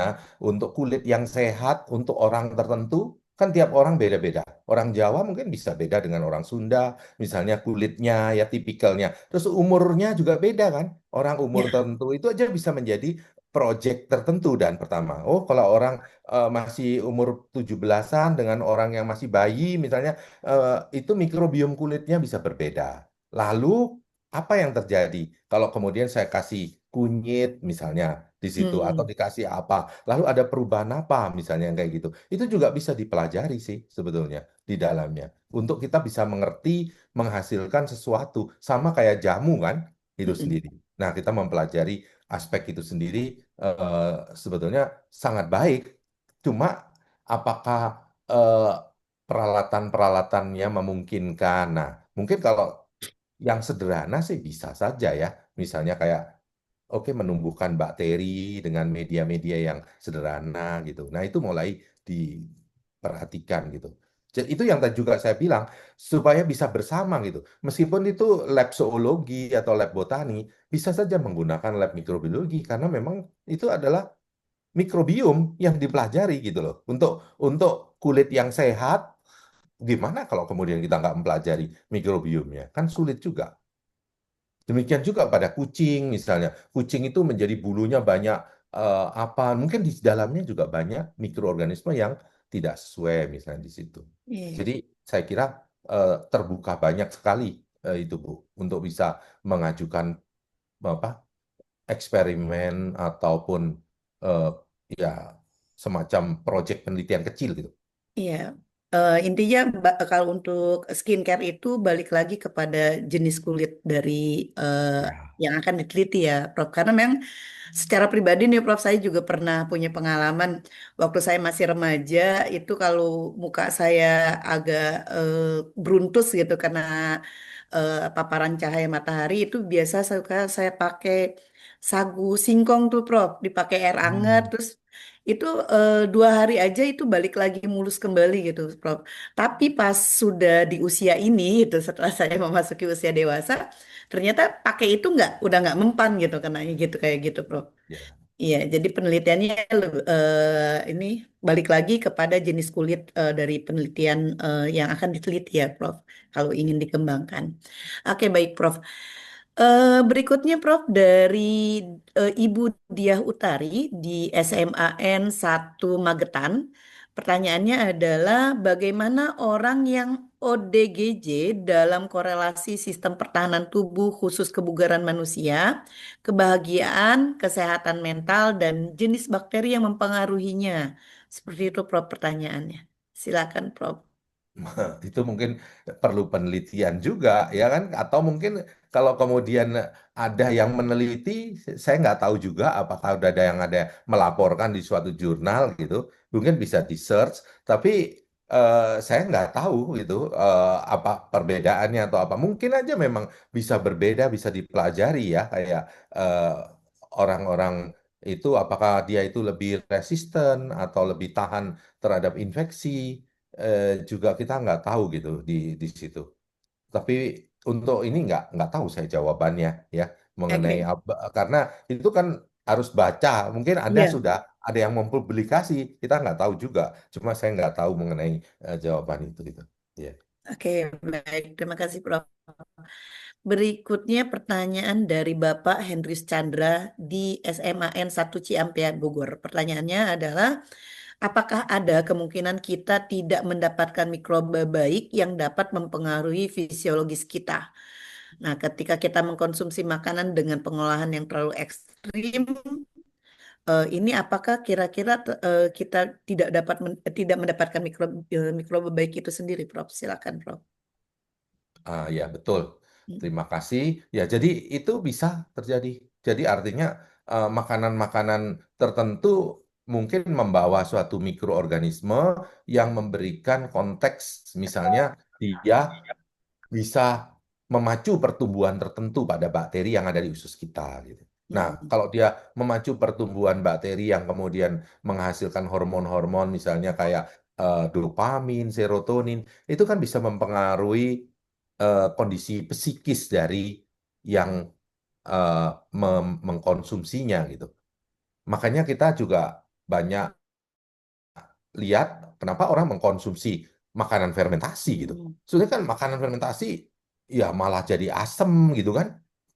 untuk kulit yang sehat untuk orang tertentu kan tiap orang beda-beda. Orang Jawa mungkin bisa beda dengan orang Sunda, misalnya kulitnya ya tipikalnya. Terus umurnya juga beda kan. Orang umur Ya. tertentu itu aja bisa menjadi project tertentu dan pertama. Oh, kalau orang masih umur 17-an dengan orang yang masih bayi misalnya itu mikrobiom kulitnya bisa berbeda. Lalu apa yang terjadi kalau kemudian saya kasih kunyit misalnya di situ atau Hmm. dikasih apa, lalu ada perubahan apa misalnya yang kayak gitu. Itu juga bisa dipelajari sih sebetulnya di dalamnya untuk kita bisa mengerti menghasilkan sesuatu sama kayak jamu kan itu Mm-mm. sendiri. Nah, kita mempelajari aspek itu sendiri sebetulnya sangat baik. Cuma apakah eh, peralatan-peralatannya memungkinkan? Nah, mungkin kalau yang sederhana sih bisa saja ya. Misalnya kayak oke menumbuhkan bakteri dengan media-media yang sederhana gitu. Nah, itu mulai diperhatikan gitu. Jadi itu yang tadi juga saya bilang supaya bisa bersama gitu. Meskipun itu lab zoologi atau lab botani, bisa saja menggunakan lab mikrobiologi karena memang itu adalah mikrobiom yang dipelajari gitu loh. Untuk kulit yang sehat gimana kalau kemudian kita nggak mempelajari mikrobiomnya? Kan sulit juga. Demikian juga pada kucing misalnya. Kucing itu menjadi bulunya banyak apa? Mungkin di dalamnya juga banyak mikroorganisme yang tidak sesuai misalnya di situ. Iya, Jadi saya kira terbuka banyak sekali itu Bu untuk bisa mengajukan apa eksperimen ataupun eh, ya semacam proyek penelitian kecil gitu. iya. Intinya kalau untuk skincare itu balik lagi kepada jenis kulit dari eh, Ya. yang akan diteliti ya, Prof. Karena memang secara pribadi nih, Prof, saya juga pernah punya pengalaman waktu saya masih remaja itu kalau muka saya agak eh, bruntus gitu karena paparan cahaya matahari itu biasa suka saya pakai sagu singkong tuh, Prof, dipakai air hangat Hmm. terus itu 2 hari aja itu balik lagi mulus kembali gitu, Prof. Tapi pas sudah di usia ini itu setelah saya memasuki usia dewasa ternyata pakai itu udah nggak mempan gitu kenanya gitu kayak gitu, Prof. Ya. Iya, jadi penelitiannya ini balik lagi kepada jenis kulit dari penelitian yang akan diteliti ya, Prof. Kalau ingin dikembangkan. Oke, baik, Prof. Berikutnya, Prof, dari Ibu Diah Utari di SMAN 1 Magetan. Pertanyaannya adalah bagaimana orang yang ODGJ dalam korelasi sistem pertahanan tubuh khusus kebugaran manusia, kebahagiaan, kesehatan mental, dan jenis bakteri yang mempengaruhinya. Seperti itu, Prof, pertanyaannya. Silakan, Prof. Itu mungkin perlu penelitian juga, ya kan? Atau mungkin kalau kemudian ada yang meneliti, saya nggak tahu juga apakah udah ada yang melaporkan di suatu jurnal gitu. Mungkin bisa di search, tapi saya nggak tahu gitu apa perbedaannya atau apa. Mungkin aja memang bisa berbeda, bisa dipelajari ya, kayak eh, orang-orang itu apakah dia itu lebih resisten atau lebih tahan terhadap infeksi juga kita nggak tahu gitu di situ. Tapi untuk ini nggak tahu saya jawabannya ya mengenai Oke. apa karena itu kan harus baca. Mungkin Anda Iya. sudah ada yang mempublikasi, kita nggak tahu juga. Cuma saya nggak tahu mengenai jawaban itu gitu. Ya. Oke, baik. Terima kasih, Prof. Berikutnya pertanyaan dari Bapak Hendris Chandra di SMAN 1 Ciampea, Bogor. Pertanyaannya adalah, apakah ada kemungkinan kita tidak mendapatkan mikroba baik yang dapat mempengaruhi fisiologis kita? Nah, ketika kita mengkonsumsi makanan dengan pengolahan yang terlalu ekstrim, ini apakah kira-kira kita tidak mendapatkan mikroba baik itu sendiri, Prof? Silakan, Prof. Ya, betul. Hmm. Terima kasih. Ya, jadi itu bisa terjadi. Jadi artinya makanan-makanan tertentu mungkin membawa suatu mikroorganisme yang memberikan konteks, misalnya dia bisa memacu pertumbuhan tertentu pada bakteri yang ada di usus kita gitu. Nah, Hmm. kalau dia memacu pertumbuhan bakteri yang kemudian menghasilkan hormon-hormon misalnya kayak dopamin, serotonin, itu kan bisa mempengaruhi kondisi psikis dari yang eh, mengkonsumsinya gitu. Makanya kita juga banyak lihat kenapa orang mengkonsumsi makanan fermentasi gitu. Hmm. Soalnya kan makanan fermentasi ya malah jadi asem gitu kan.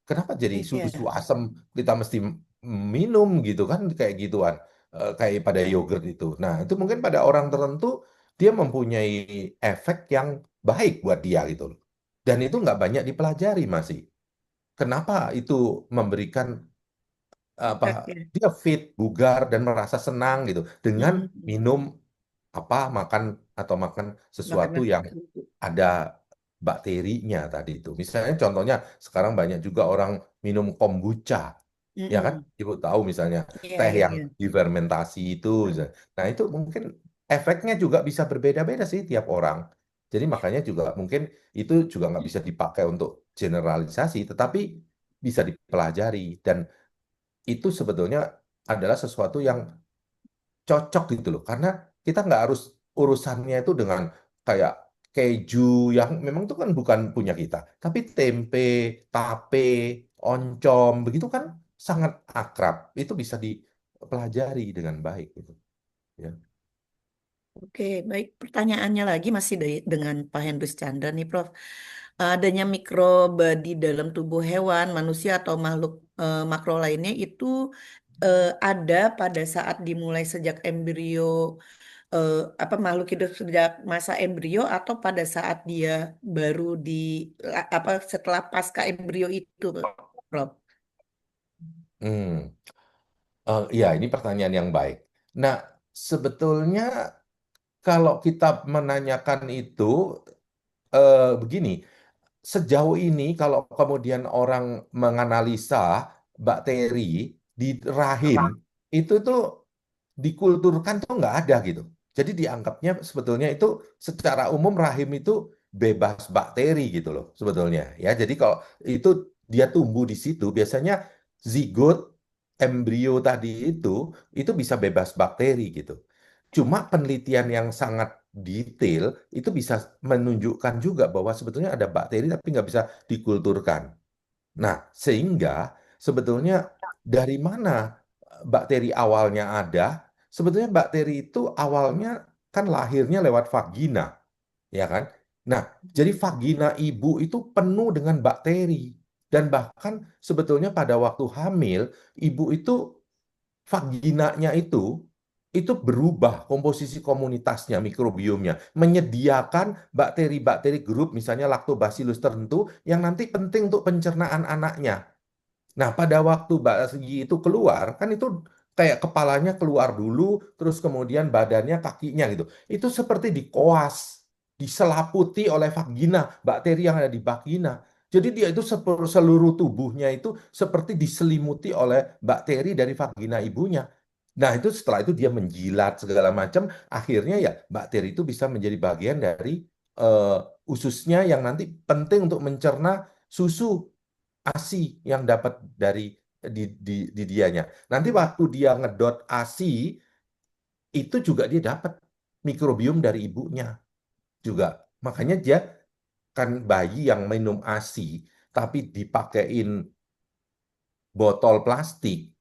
Kenapa jadi susu Iya. asem kita mesti minum gitu kan kayak gituan. Kayak pada yogurt itu. Nah, itu mungkin pada orang tertentu dia mempunyai efek yang baik buat dia gitu loh. Dan itu nggak banyak dipelajari masih. Kenapa itu memberikan apa Efek ya. dia fit, bugar dan merasa senang gitu dengan Hmm. minum apa makan atau makan sesuatu Makanan yang tertentu. ada bakterinya tadi itu. Misalnya contohnya sekarang banyak juga orang minum kombucha, ya kan? Mm-mm. Ibu tahu misalnya Iya, teh iya, yang iya. difermentasi itu. Nah, itu mungkin efeknya juga bisa berbeda-beda sih tiap orang. Jadi makanya juga mungkin itu juga nggak bisa dipakai untuk generalisasi, tetapi bisa dipelajari dan itu sebetulnya adalah sesuatu yang cocok gitu loh. Karena kita nggak harus urusannya itu dengan kayak keju yang memang itu kan bukan punya kita. Tapi tempe, tape, oncom, begitu kan sangat akrab. Itu bisa dipelajari dengan baik gitu. Ya. Oke, baik. Pertanyaannya lagi masih dengan Pak Hendus Chandra nih, Prof. Adanya mikroba di dalam tubuh hewan, manusia atau makhluk makro lainnya itu ada pada saat dimulai sejak embrio eh, makhluk hidup sejak masa embrio atau pada saat dia baru setelah pasca embrio itu, Prof. Hmm. Ya, ini pertanyaan yang baik. Nah, sebetulnya kalau kita menanyakan itu begini, sejauh ini kalau kemudian orang menganalisa bakteri di rahim itu tuh dikulturkan tuh nggak ada gitu. Jadi dianggapnya sebetulnya itu secara umum rahim itu bebas bakteri gitu loh sebetulnya ya. Jadi kalau itu dia tumbuh di situ biasanya zigot embrio tadi itu bisa bebas bakteri gitu. Cuma penelitian yang sangat detail itu bisa menunjukkan juga bahwa sebetulnya ada bakteri tapi nggak bisa dikulturkan. Nah, sehingga sebetulnya dari mana bakteri awalnya ada? Sebetulnya bakteri itu awalnya kan lahirnya lewat vagina, ya kan? Nah, jadi vagina ibu itu penuh dengan bakteri. Dan bahkan sebetulnya pada waktu hamil, ibu itu vaginanya itu berubah komposisi komunitasnya, mikrobiomnya, menyediakan bakteri-bakteri grup misalnya Lactobacillus tertentu yang nanti penting untuk pencernaan anaknya. Nah, pada waktu bayi itu keluar, kan itu kayak kepalanya keluar dulu, terus kemudian badannya, kakinya gitu. Itu seperti dikoas, diselaputi oleh vagina, bakteri yang ada di vagina. Jadi dia itu seluruh tubuhnya itu seperti diselimuti oleh bakteri dari vagina ibunya. Nah, itu setelah itu dia menjilat segala macam, akhirnya ya bakteri itu bisa menjadi bagian dari eh, ususnya yang nanti penting untuk mencerna susu ASI yang dapat dari di dianya. Nanti waktu dia ngedot ASI itu juga dia dapat mikrobiom dari ibunya juga. Makanya dia kan bayi yang minum ASI tapi dipakein botol plastik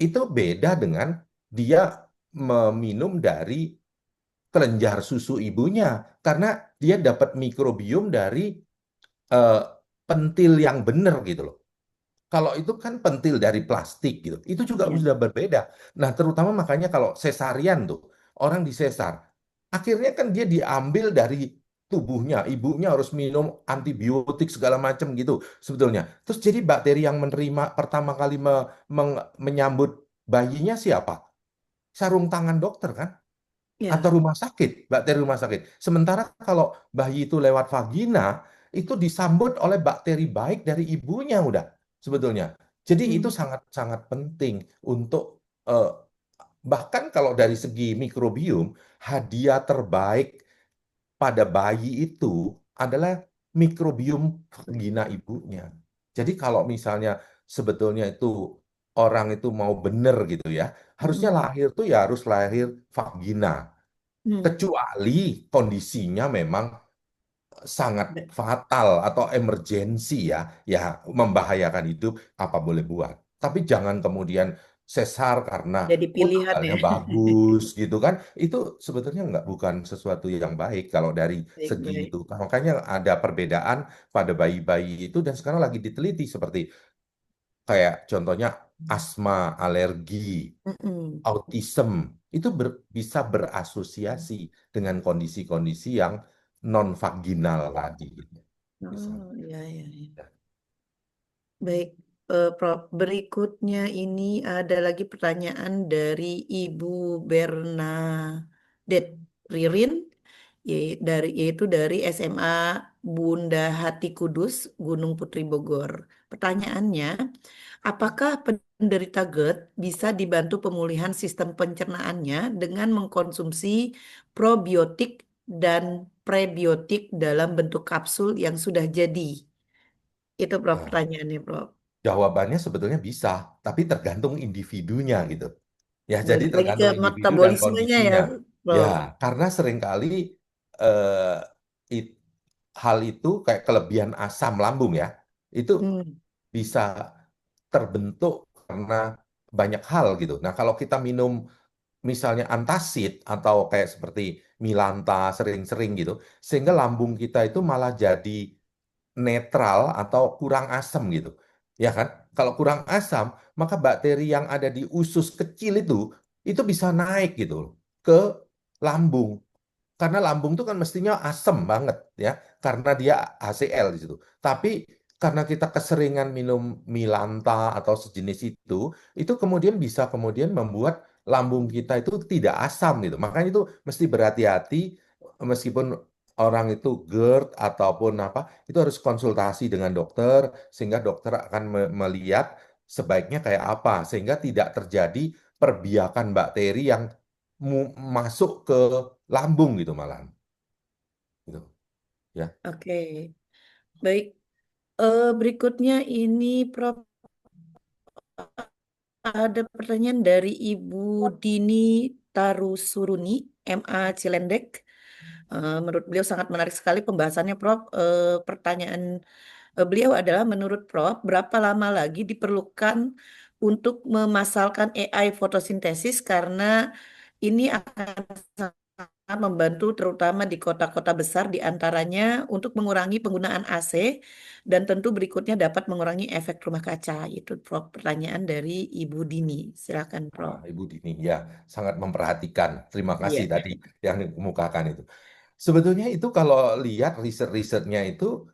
itu beda dengan dia meminum dari kelenjar susu ibunya karena dia dapat mikrobiom dari eh, pentil yang benar gitu loh. Kalau itu kan pentil dari plastik gitu, itu juga Ya. sudah berbeda. Nah, terutama makanya kalau sesarian tuh, orang disesar, akhirnya kan dia diambil dari tubuhnya, ibunya harus minum antibiotik segala macam gitu sebetulnya. Terus jadi bakteri yang menerima pertama kali menyambut bayinya siapa? Sarung tangan dokter kan? Atau Ya. rumah sakit, bakteri rumah sakit. Sementara kalau bayi itu lewat vagina, itu disambut oleh bakteri baik dari ibunya udah sebetulnya. Jadi itu Hmm. sangat-sangat penting untuk eh, bahkan kalau dari segi mikrobiom, hadiah terbaik pada bayi itu adalah mikrobiom vagina ibunya. Jadi kalau misalnya sebetulnya itu orang itu mau benar gitu ya, harusnya Hmm. lahir tuh ya harus lahir vagina. Hmm. Kecuali kondisinya memang sangat fatal atau emergensi ya, ya membahayakan hidup, apa boleh buat. Tapi jangan kemudian sesar karena Jadi oh pilihan ya. tanggalnya bagus gitu kan. Itu sebetulnya nggak bukan sesuatu yang baik kalau dari segi Baik-baik. itu. Makanya ada perbedaan pada bayi-bayi itu dan sekarang lagi diteliti seperti kayak contohnya asma, alergi, Mm-mm. autism itu bisa berasosiasi dengan kondisi-kondisi yang non vaginal tadi gitu. Misalnya. Oh, ya, ya, ya. Baik, Prof. Berikutnya ini ada lagi pertanyaan dari Ibu Bernadette Ririn, yaitu dari SMA Bunda Hati Kudus, Gunung Putri Bogor. Pertanyaannya, apakah penderita GERD bisa dibantu pemulihan sistem pencernaannya dengan mengkonsumsi probiotik dan prebiotik dalam bentuk kapsul yang sudah jadi? Itu Prof Nah, pertanyaannya, Prof. jawabannya sebetulnya bisa, tapi tergantung individunya gitu. Ya, jadi Balik lagi ke tergantung individu dan metabolismenya ya, kondisinya. Ya, Prof. karena seringkali eh, it- hal itu kayak kelebihan asam lambung ya, itu Hmm. bisa terbentuk karena banyak hal gitu. Nah, kalau kita minum misalnya antasid atau kayak seperti milanta sering-sering gitu, sehingga lambung kita itu malah jadi netral atau kurang asam gitu. Ya kan? Kalau kurang asam, maka bakteri yang ada di usus kecil itu bisa naik gitu loh, ke lambung. Karena lambung itu kan mestinya asam banget ya, karena dia HCl di situ. Tapi karena kita keseringan minum Milanta atau sejenis itu kemudian bisa kemudian membuat lambung kita itu tidak asam gitu. Makanya itu mesti berhati-hati meskipun orang itu GERD ataupun apa, itu harus konsultasi dengan dokter sehingga dokter akan melihat sebaiknya kayak apa sehingga tidak terjadi perbiakan bakteri yang masuk ke lambung gitu malahan gitu ya. Oke, baik. Berikutnya ini, Prof. Ada pertanyaan dari Ibu Dini Tarusuruni, MA Cilendek. Menurut beliau sangat menarik sekali pembahasannya, Prof. Pertanyaan beliau adalah, menurut Prof, berapa lama lagi diperlukan untuk memasalkan AI fotosintesis karena ini akan sangat membantu terutama di kota-kota besar di antaranya untuk mengurangi penggunaan AC dan tentu berikutnya dapat mengurangi efek rumah kaca. Itu, Prof, pertanyaan dari Ibu Dini. Silakan, Prof. Ibu Dini ya sangat memperhatikan. Terima kasih Iya. tadi yang dikemukakan itu. Sebetulnya itu kalau lihat riset-risetnya itu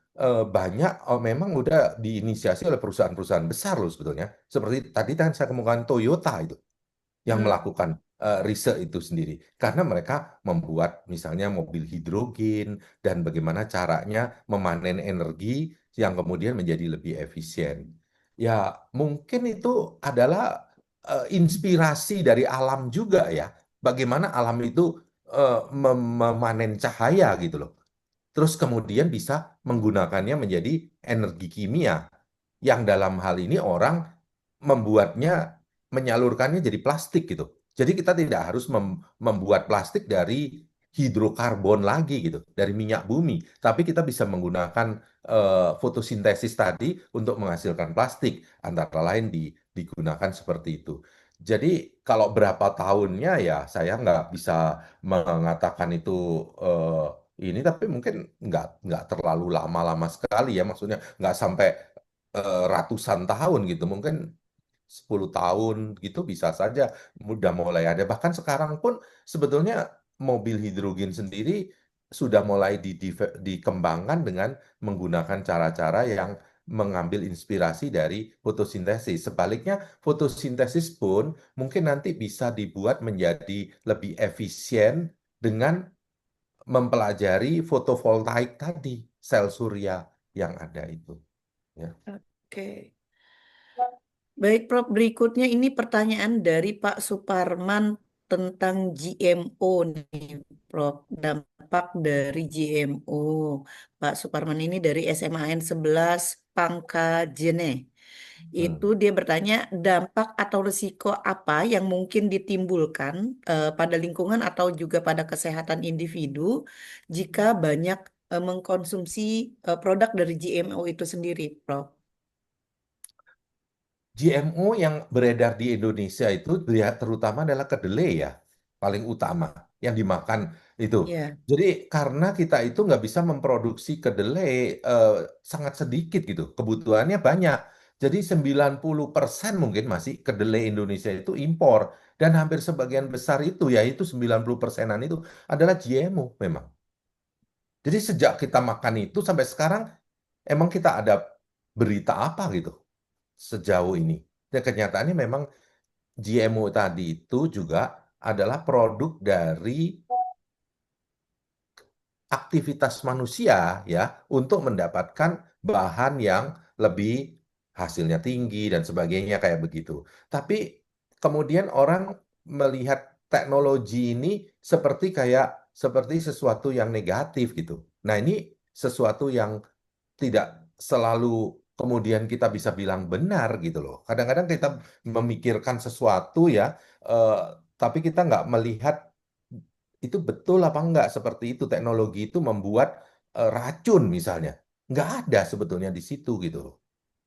banyak memang udah diinisiasi oleh perusahaan-perusahaan besar loh sebetulnya. Seperti tadi kan saya kemukakan Toyota itu yang Hmm. melakukan riset itu sendiri. Karena mereka membuat misalnya mobil hidrogen dan bagaimana caranya memanen energi yang kemudian menjadi lebih efisien. Ya, mungkin itu adalah inspirasi dari alam juga ya. Bagaimana alam itu memanen cahaya gitu loh. Terus kemudian bisa menggunakannya menjadi energi kimia yang dalam hal ini orang membuatnya, menyalurkannya jadi plastik gitu. Jadi kita tidak harus membuat plastik dari hidrokarbon lagi gitu, dari minyak bumi. Tapi kita bisa menggunakan fotosintesis tadi untuk menghasilkan plastik, antara lain digunakan seperti itu. Jadi kalau berapa tahunnya ya saya nggak bisa mengatakan itu ini, tapi mungkin nggak terlalu lama-lama sekali ya, maksudnya nggak sampai ratusan tahun gitu, mungkin 10 tahun gitu bisa saja udah mulai ada. Bahkan sekarang pun sebetulnya mobil hidrogen sendiri sudah mulai dikembangkan dengan menggunakan cara-cara yang mengambil inspirasi dari fotosintesis. Sebaliknya, fotosintesis pun mungkin nanti bisa dibuat menjadi lebih efisien dengan mempelajari fotovoltaik tadi, sel surya yang ada itu. Ya. Oke. Baik, Prof. Berikutnya ini pertanyaan dari Pak Suparman tentang GMO nih, Prof. Dampak dari GMO. Pak Suparman ini dari SMAN 11 Pangkajene. Itu Hmm. dia bertanya, dampak atau risiko apa yang mungkin ditimbulkan pada lingkungan atau juga pada kesehatan individu jika banyak mengkonsumsi produk dari GMO itu sendiri, Prof. GMO yang beredar di Indonesia itu terutama adalah kedelai ya, paling utama yang dimakan itu. Ya. Jadi karena kita itu nggak bisa memproduksi kedelai sangat sedikit gitu, kebutuhannya banyak. Jadi 90% mungkin masih kedelai Indonesia itu impor. Dan hampir sebagian besar itu, yaitu 90%-an itu adalah GMO memang. Jadi sejak kita makan itu sampai sekarang, emang kita ada berita apa gitu sejauh ini? Dan kenyataannya memang GMO tadi itu juga adalah produk dari aktivitas manusia ya untuk mendapatkan bahan yang lebih hasilnya tinggi dan sebagainya kayak begitu. Tapi kemudian orang melihat teknologi ini seperti sesuatu yang negatif gitu. Nah, ini sesuatu yang tidak selalu kemudian kita bisa bilang benar gitu loh. Kadang-kadang kita memikirkan sesuatu ya, tapi kita nggak melihat itu betul apa enggak seperti itu. Teknologi itu membuat racun misalnya. Nggak ada sebetulnya di situ gitu loh.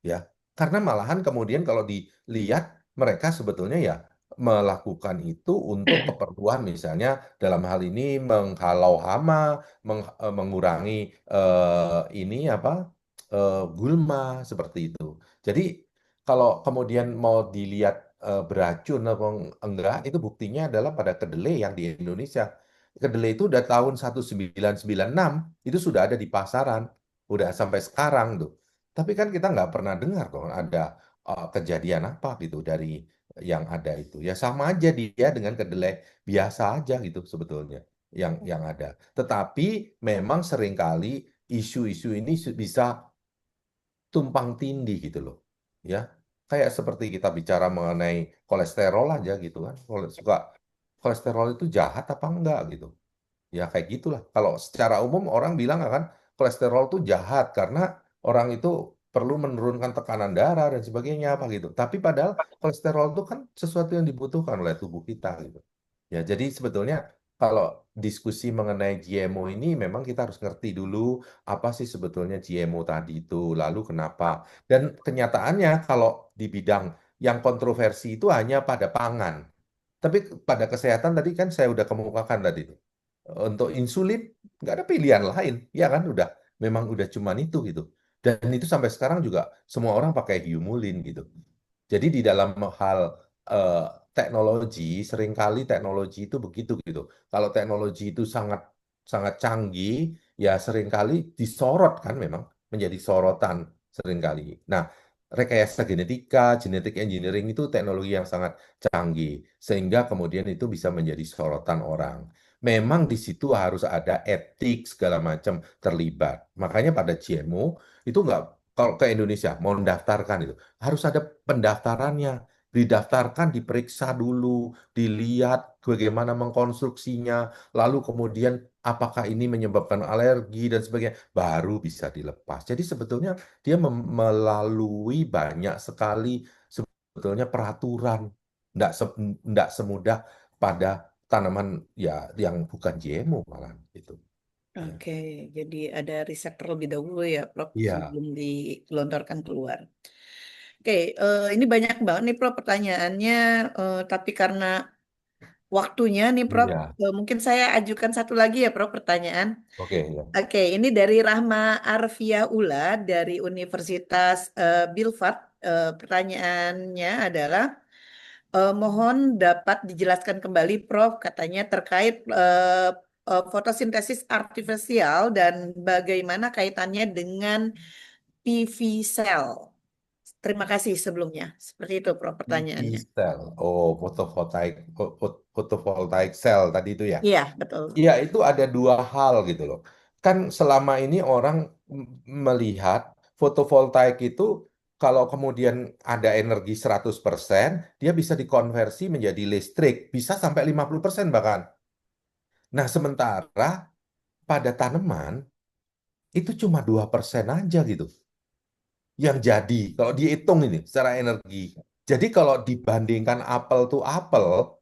Ya, karena malahan kemudian kalau dilihat mereka sebetulnya ya melakukan itu untuk keperluan misalnya dalam hal ini menghalau hama, mengurangi ini apa gulma seperti itu. Jadi kalau kemudian mau dilihat beracun atau enggak, itu buktinya adalah pada kedelai yang di Indonesia. Kedelai itu udah tahun 1996 itu sudah ada di pasaran, udah sampai sekarang tuh. Tapi kan kita nggak pernah dengar kok ada kejadian apa gitu dari yang ada itu. Ya sama aja dia dengan kedelai biasa aja gitu sebetulnya yang ada. Tetapi memang seringkali isu-isu ini bisa tumpang tindih gitu loh. Ya, kayak seperti kita bicara mengenai kolesterol aja gitu kan. Kalau suka kolesterol itu jahat apa enggak gitu. Ya kayak gitulah. Kalau secara umum orang bilang kan kolesterol itu jahat karena orang itu perlu menurunkan tekanan darah dan sebagainya apa gitu. Tapi padahal kolesterol itu kan sesuatu yang dibutuhkan oleh tubuh kita gitu. Ya, jadi sebetulnya kalau diskusi mengenai GMO ini memang kita harus ngerti dulu apa sih sebetulnya GMO tadi itu, lalu kenapa. Dan kenyataannya kalau di bidang yang kontroversi itu hanya pada pangan. Tapi pada kesehatan tadi kan saya udah kemukakan tadi itu. Untuk insulin nggak ada pilihan lain, ya kan memang udah cuman itu gitu. Dan itu sampai sekarang juga semua orang pakai Humulin gitu. Jadi di dalam hal eh, teknologi, seringkali teknologi itu begitu gitu. Kalau teknologi itu sangat sangat canggih, ya seringkali disorot kan memang menjadi sorotan seringkali. Nah, rekayasa genetika, genetic engineering itu teknologi yang sangat canggih sehingga kemudian itu bisa menjadi sorotan orang. Memang di situ harus ada etik segala macam terlibat. Makanya pada GMO itu nggak kalau ke Indonesia mau mendaftarkan itu harus ada pendaftarannya, didaftarkan, diperiksa dulu, dilihat bagaimana mengkonstruksinya, lalu kemudian apakah ini menyebabkan alergi dan sebagainya, baru bisa dilepas. Jadi sebetulnya dia melalui banyak sekali sebetulnya peraturan, tidak semudah pada tanaman ya yang bukan GMO malah itu. Ya. Oke, jadi ada riset terlebih dahulu ya, Prof, Iya, sebelum digelontorkan keluar. Oke, ini banyak banget nih, Prof, pertanyaannya, tapi karena waktunya nih, Prof, iya. mungkin saya ajukan satu lagi ya, Prof, pertanyaan. Oke, ya. Oke, ini dari Rahma Arfia Ula dari Universitas Bilfat. Pertanyaannya adalah, mohon dapat dijelaskan kembali, Prof, katanya terkait fotosintesis artifisial dan bagaimana kaitannya dengan PV cell. Terima kasih sebelumnya. Seperti itu, Prof, PV pertanyaannya. cell, oh fotovoltaik cell tadi itu ya. Iya, betul. Iya, itu ada dua hal gitu loh. Kan selama ini orang melihat fotovoltaik itu kalau kemudian ada energi 100%, dia bisa dikonversi menjadi listrik, bisa sampai 50% bahkan. Nah, sementara pada tanaman itu cuma 2% aja gitu yang jadi kalau dihitung ini secara energi. Jadi kalau dibandingkan apel to apel,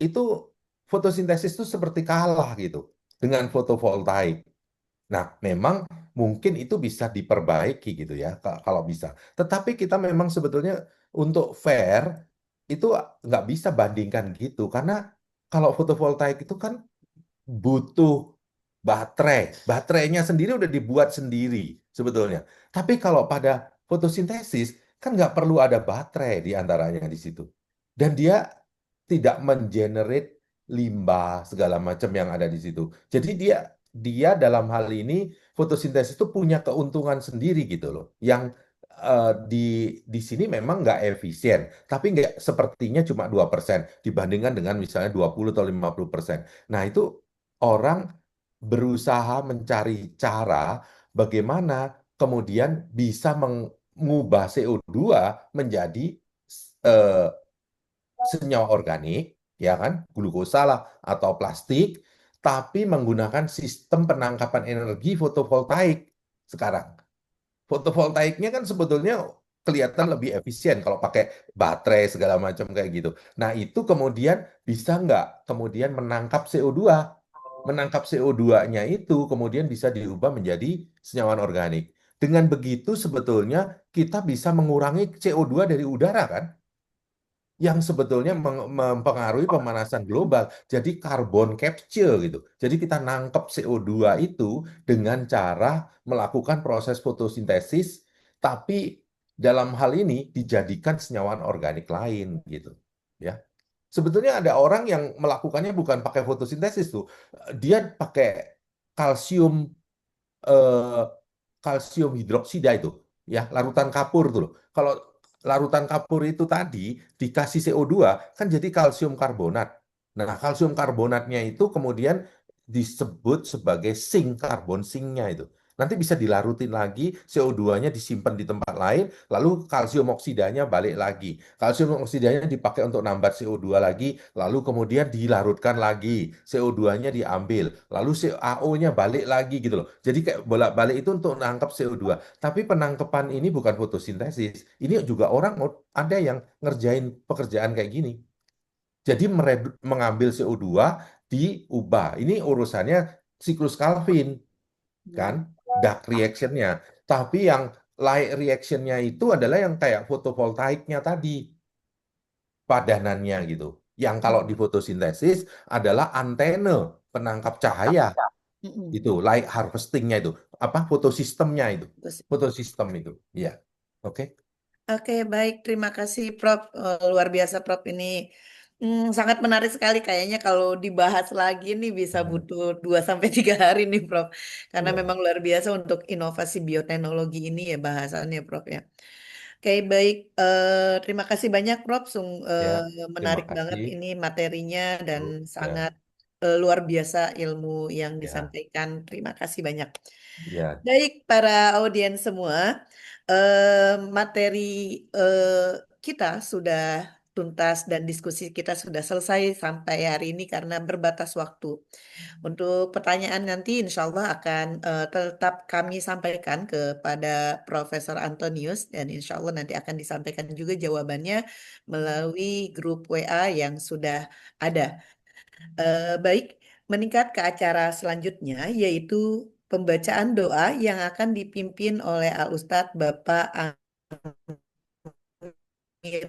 itu fotosintesis itu seperti kalah gitu dengan fotovoltaik. Nah, memang mungkin itu bisa diperbaiki gitu ya, kalau bisa. Tetapi kita memang sebetulnya untuk fair itu nggak bisa bandingkan gitu, karena kalau fotovoltaik itu kan butuh baterai. Baterainya sendiri udah dibuat sendiri sebetulnya. Tapi kalau pada fotosintesis kan nggak perlu ada baterai di antaranya di situ. Dan dia tidak mengenerate limbah segala macam yang ada di situ. Jadi dia dia dalam hal ini fotosintesis itu punya keuntungan sendiri gitu loh. Yang di sini memang nggak efisien, tapi nggak sepertinya cuma 2% dibandingkan dengan misalnya 20 atau 50%. Nah, itu orang berusaha mencari cara bagaimana kemudian bisa mengubah CO2 menjadi eh, senyawa organik, ya kan, glukosa lah atau plastik, tapi menggunakan sistem penangkapan energi fotovoltaik sekarang. Fotovoltaiknya kan sebetulnya kelihatan lebih efisien kalau pakai baterai segala macam kayak gitu. Nah, itu kemudian bisa nggak kemudian menangkap CO2? Menangkap CO2-nya itu kemudian bisa diubah menjadi senyawa organik. Dengan begitu sebetulnya kita bisa mengurangi CO2 dari udara kan? yang sebetulnya mempengaruhi pemanasan global. Jadi carbon capture gitu. Jadi kita nangkep CO2 itu dengan cara melakukan proses fotosintesis, tapi dalam hal ini dijadikan senyawa organik lain gitu. Ya. Sebetulnya ada orang yang melakukannya bukan pakai fotosintesis tuh. Dia pakai kalsium eh, kalsium hidroksida itu, ya larutan kapur tuh loh. Kalau larutan kapur itu tadi dikasih CO2 kan jadi kalsium karbonat. Nah, kalsium karbonatnya itu kemudian disebut sebagai sink, karbon sinknya itu. Nanti bisa dilarutin lagi, CO2-nya disimpan di tempat lain, lalu kalsium oksidanya balik lagi. Kalsium oksidanya dipakai untuk nambat CO2 lagi, lalu kemudian dilarutkan lagi, CO2-nya diambil, lalu CaO-nya balik lagi gitu loh. Jadi kayak bolak-balik itu untuk nangkep CO2. Tapi penangkepan ini bukan fotosintesis. Ini juga orang ada yang ngerjain pekerjaan kayak gini. Jadi mengambil CO2 diubah. Ini urusannya siklus Calvin kan, dark reaction-nya. Tapi yang light reaction-nya itu adalah yang kayak fotovoltaiknya tadi, padanannya gitu. Yang kalau di fotosintesis adalah antena penangkap cahaya, itu light harvesting-nya itu, apa fotosistemnya itu, fotosistem itu, ya. Oke. Oke, baik. Terima kasih, Prof. Luar biasa, Prof. Ini sangat menarik sekali. Kayaknya kalau dibahas lagi nih bisa butuh 2 sampai 3 hari nih, Prof. Karena Ya, memang luar biasa untuk inovasi bioteknologi ini ya bahasannya, Prof. Ya. Oke, baik. Terima kasih banyak, Prof. ya. Terima Menarik banget kasih. ini materinya dan Ya, sangat luar biasa ilmu yang ya, disampaikan. Terima kasih banyak. ya. Baik, para audiens semua, materi kita sudah tuntas dan diskusi kita sudah selesai sampai hari ini karena berbatas waktu. Untuk pertanyaan nanti insya Allah akan tetap kami sampaikan kepada Profesor Antonius dan insya Allah nanti akan disampaikan juga jawabannya melalui grup WA yang sudah ada. Baik, meningkat ke acara selanjutnya yaitu pembacaan doa yang akan dipimpin oleh Al-Ustadz Bapak Amir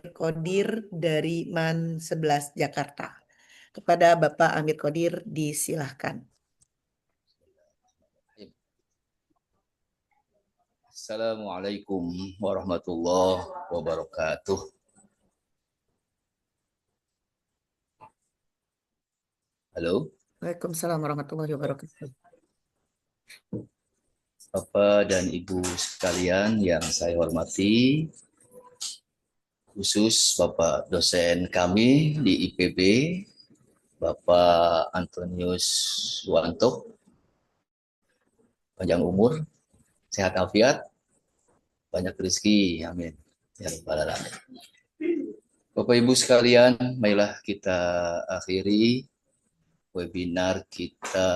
Qadir dari MAN 11 Jakarta. Kepada Bapak Amir Qadir disilahkan. Assalamualaikum warahmatullahi wabarakatuh. Halo, Waalaikumsalam warahmatullahi wabarakatuh. Bapak dan Ibu sekalian yang saya hormati, khusus Bapak dosen kami di IPB, Bapak Antonius Suwanto, panjang umur, sehat afiat, banyak rezeki, amin. Ya Rabbal Alamin. Bapak Ibu sekalian, marilah kita akhiri webinar kita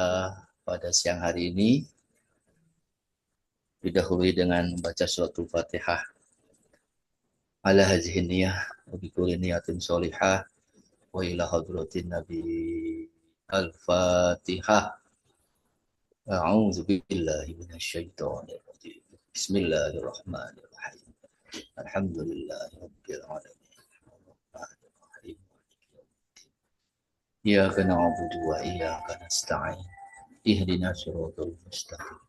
pada siang hari ini. Didahului dengan membaca suratul Fatihah. Ala hadhihi niyah wa bi kulli niyatin sholihah wa ila hadratin Nabi Al-Fatihah. A'udzu billahi minasyaitonir rajim. Bismillahirrahmanirrahim. Alhamdulillahi rabbil alamin. Arrahmanir rahim. Iyyaka na'budu wa iyyaka nasta'in. Ihdinas siratal mustaqim.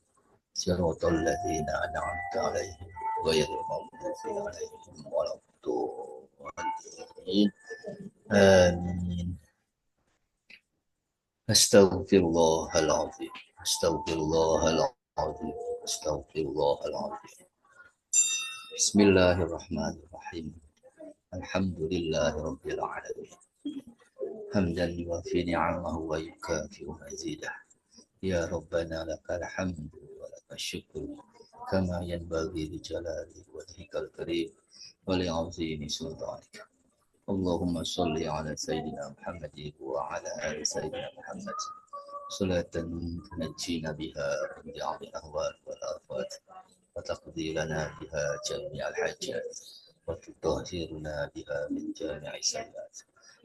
Siratal ladzina an'amta 'alaihim ghairil maghdubi 'alaihim waladdallin. Amin. Astaghfirullahal azim. Astaghfirullahal azim. Astaghfirullahal azim. Bismillahirrahmanirrahim. Alhamdulillahi rabbil alamin. Hamdan yuwafi ni'amahu wa yukafi'u mazidah. Ya Rabbana lakal hamdu wa lakal syukru kama yanbaghi li jalali wajhikal karim wa li 'azimi sultanika. Allahumma salli ala sayyidina Muhammad wa ala ali sayyidina Muhammad salatan tunajjina biha min jami'il ahwal wal afat wa taqdi lana biha jami'al hajat wa tutahhiruna biha min jami'is sayyi'at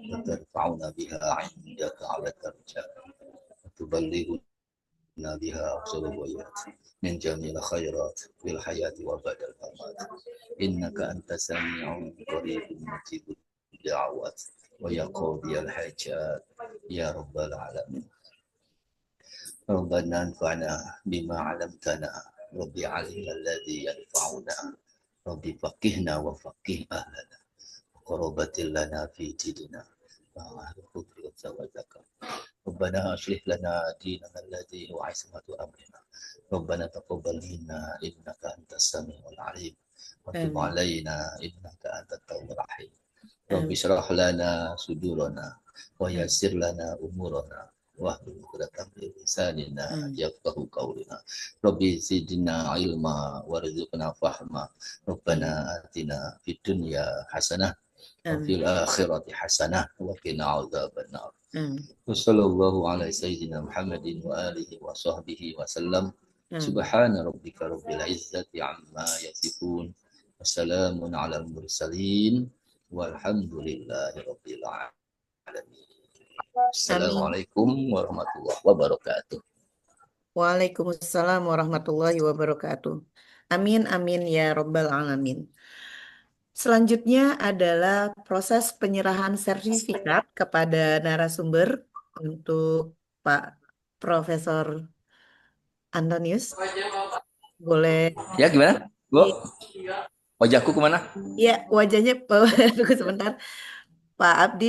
wa tarfa'una biha 'indaka 'ala darajat wa tuballighuna بها أفضل الغايات من جميع الخيرات في الحياة وبعد الممات إنك أنت سميع قريب مجيب الدعوات ويا قاضي الحاجات يا رب العالمين. ربنا انفعنا بما علمتنا ربي علمنا الذي ينفعنا ربي فقهنا وفقه أهلنا وقربة لنا في ديننا ربنا أصلح لنا ديننا الذي هو عصمة أمرنا ربنا تقبل منا إنك أنت السميع العليم وتب آمين علينا إنك أنت التواب الرحيم رب آمين اشرح لنا صدورنا ويسر لنا أمورنا واهدنا عقدة من لساننا آمين يفقه قولنا ربي زدنا علما وارزقنا فهما ربنا آتنا في الدنيا حسنة وفي آمين الآخرة حسنة وقنا عذاب النار آمين وصلى الله على سيدنا محمد وآله وصحبه وسلم آمين سبحان ربك رب العزة عما يصفون وسلام على المرسلين والحمد لله رب العالمين السلام آمين. عليكم ورحمة الله وبركاته. Waalaikumsalam warahmatullahi wabarakatuh. Amin amin ya robbal alamin. Selanjutnya adalah proses penyerahan sertifikat kepada narasumber untuk Pak Profesor Antonius. Boleh Ya gimana? Bu, wajahku kemana? ya wajahnya tunggu sebentar. Pak Abdi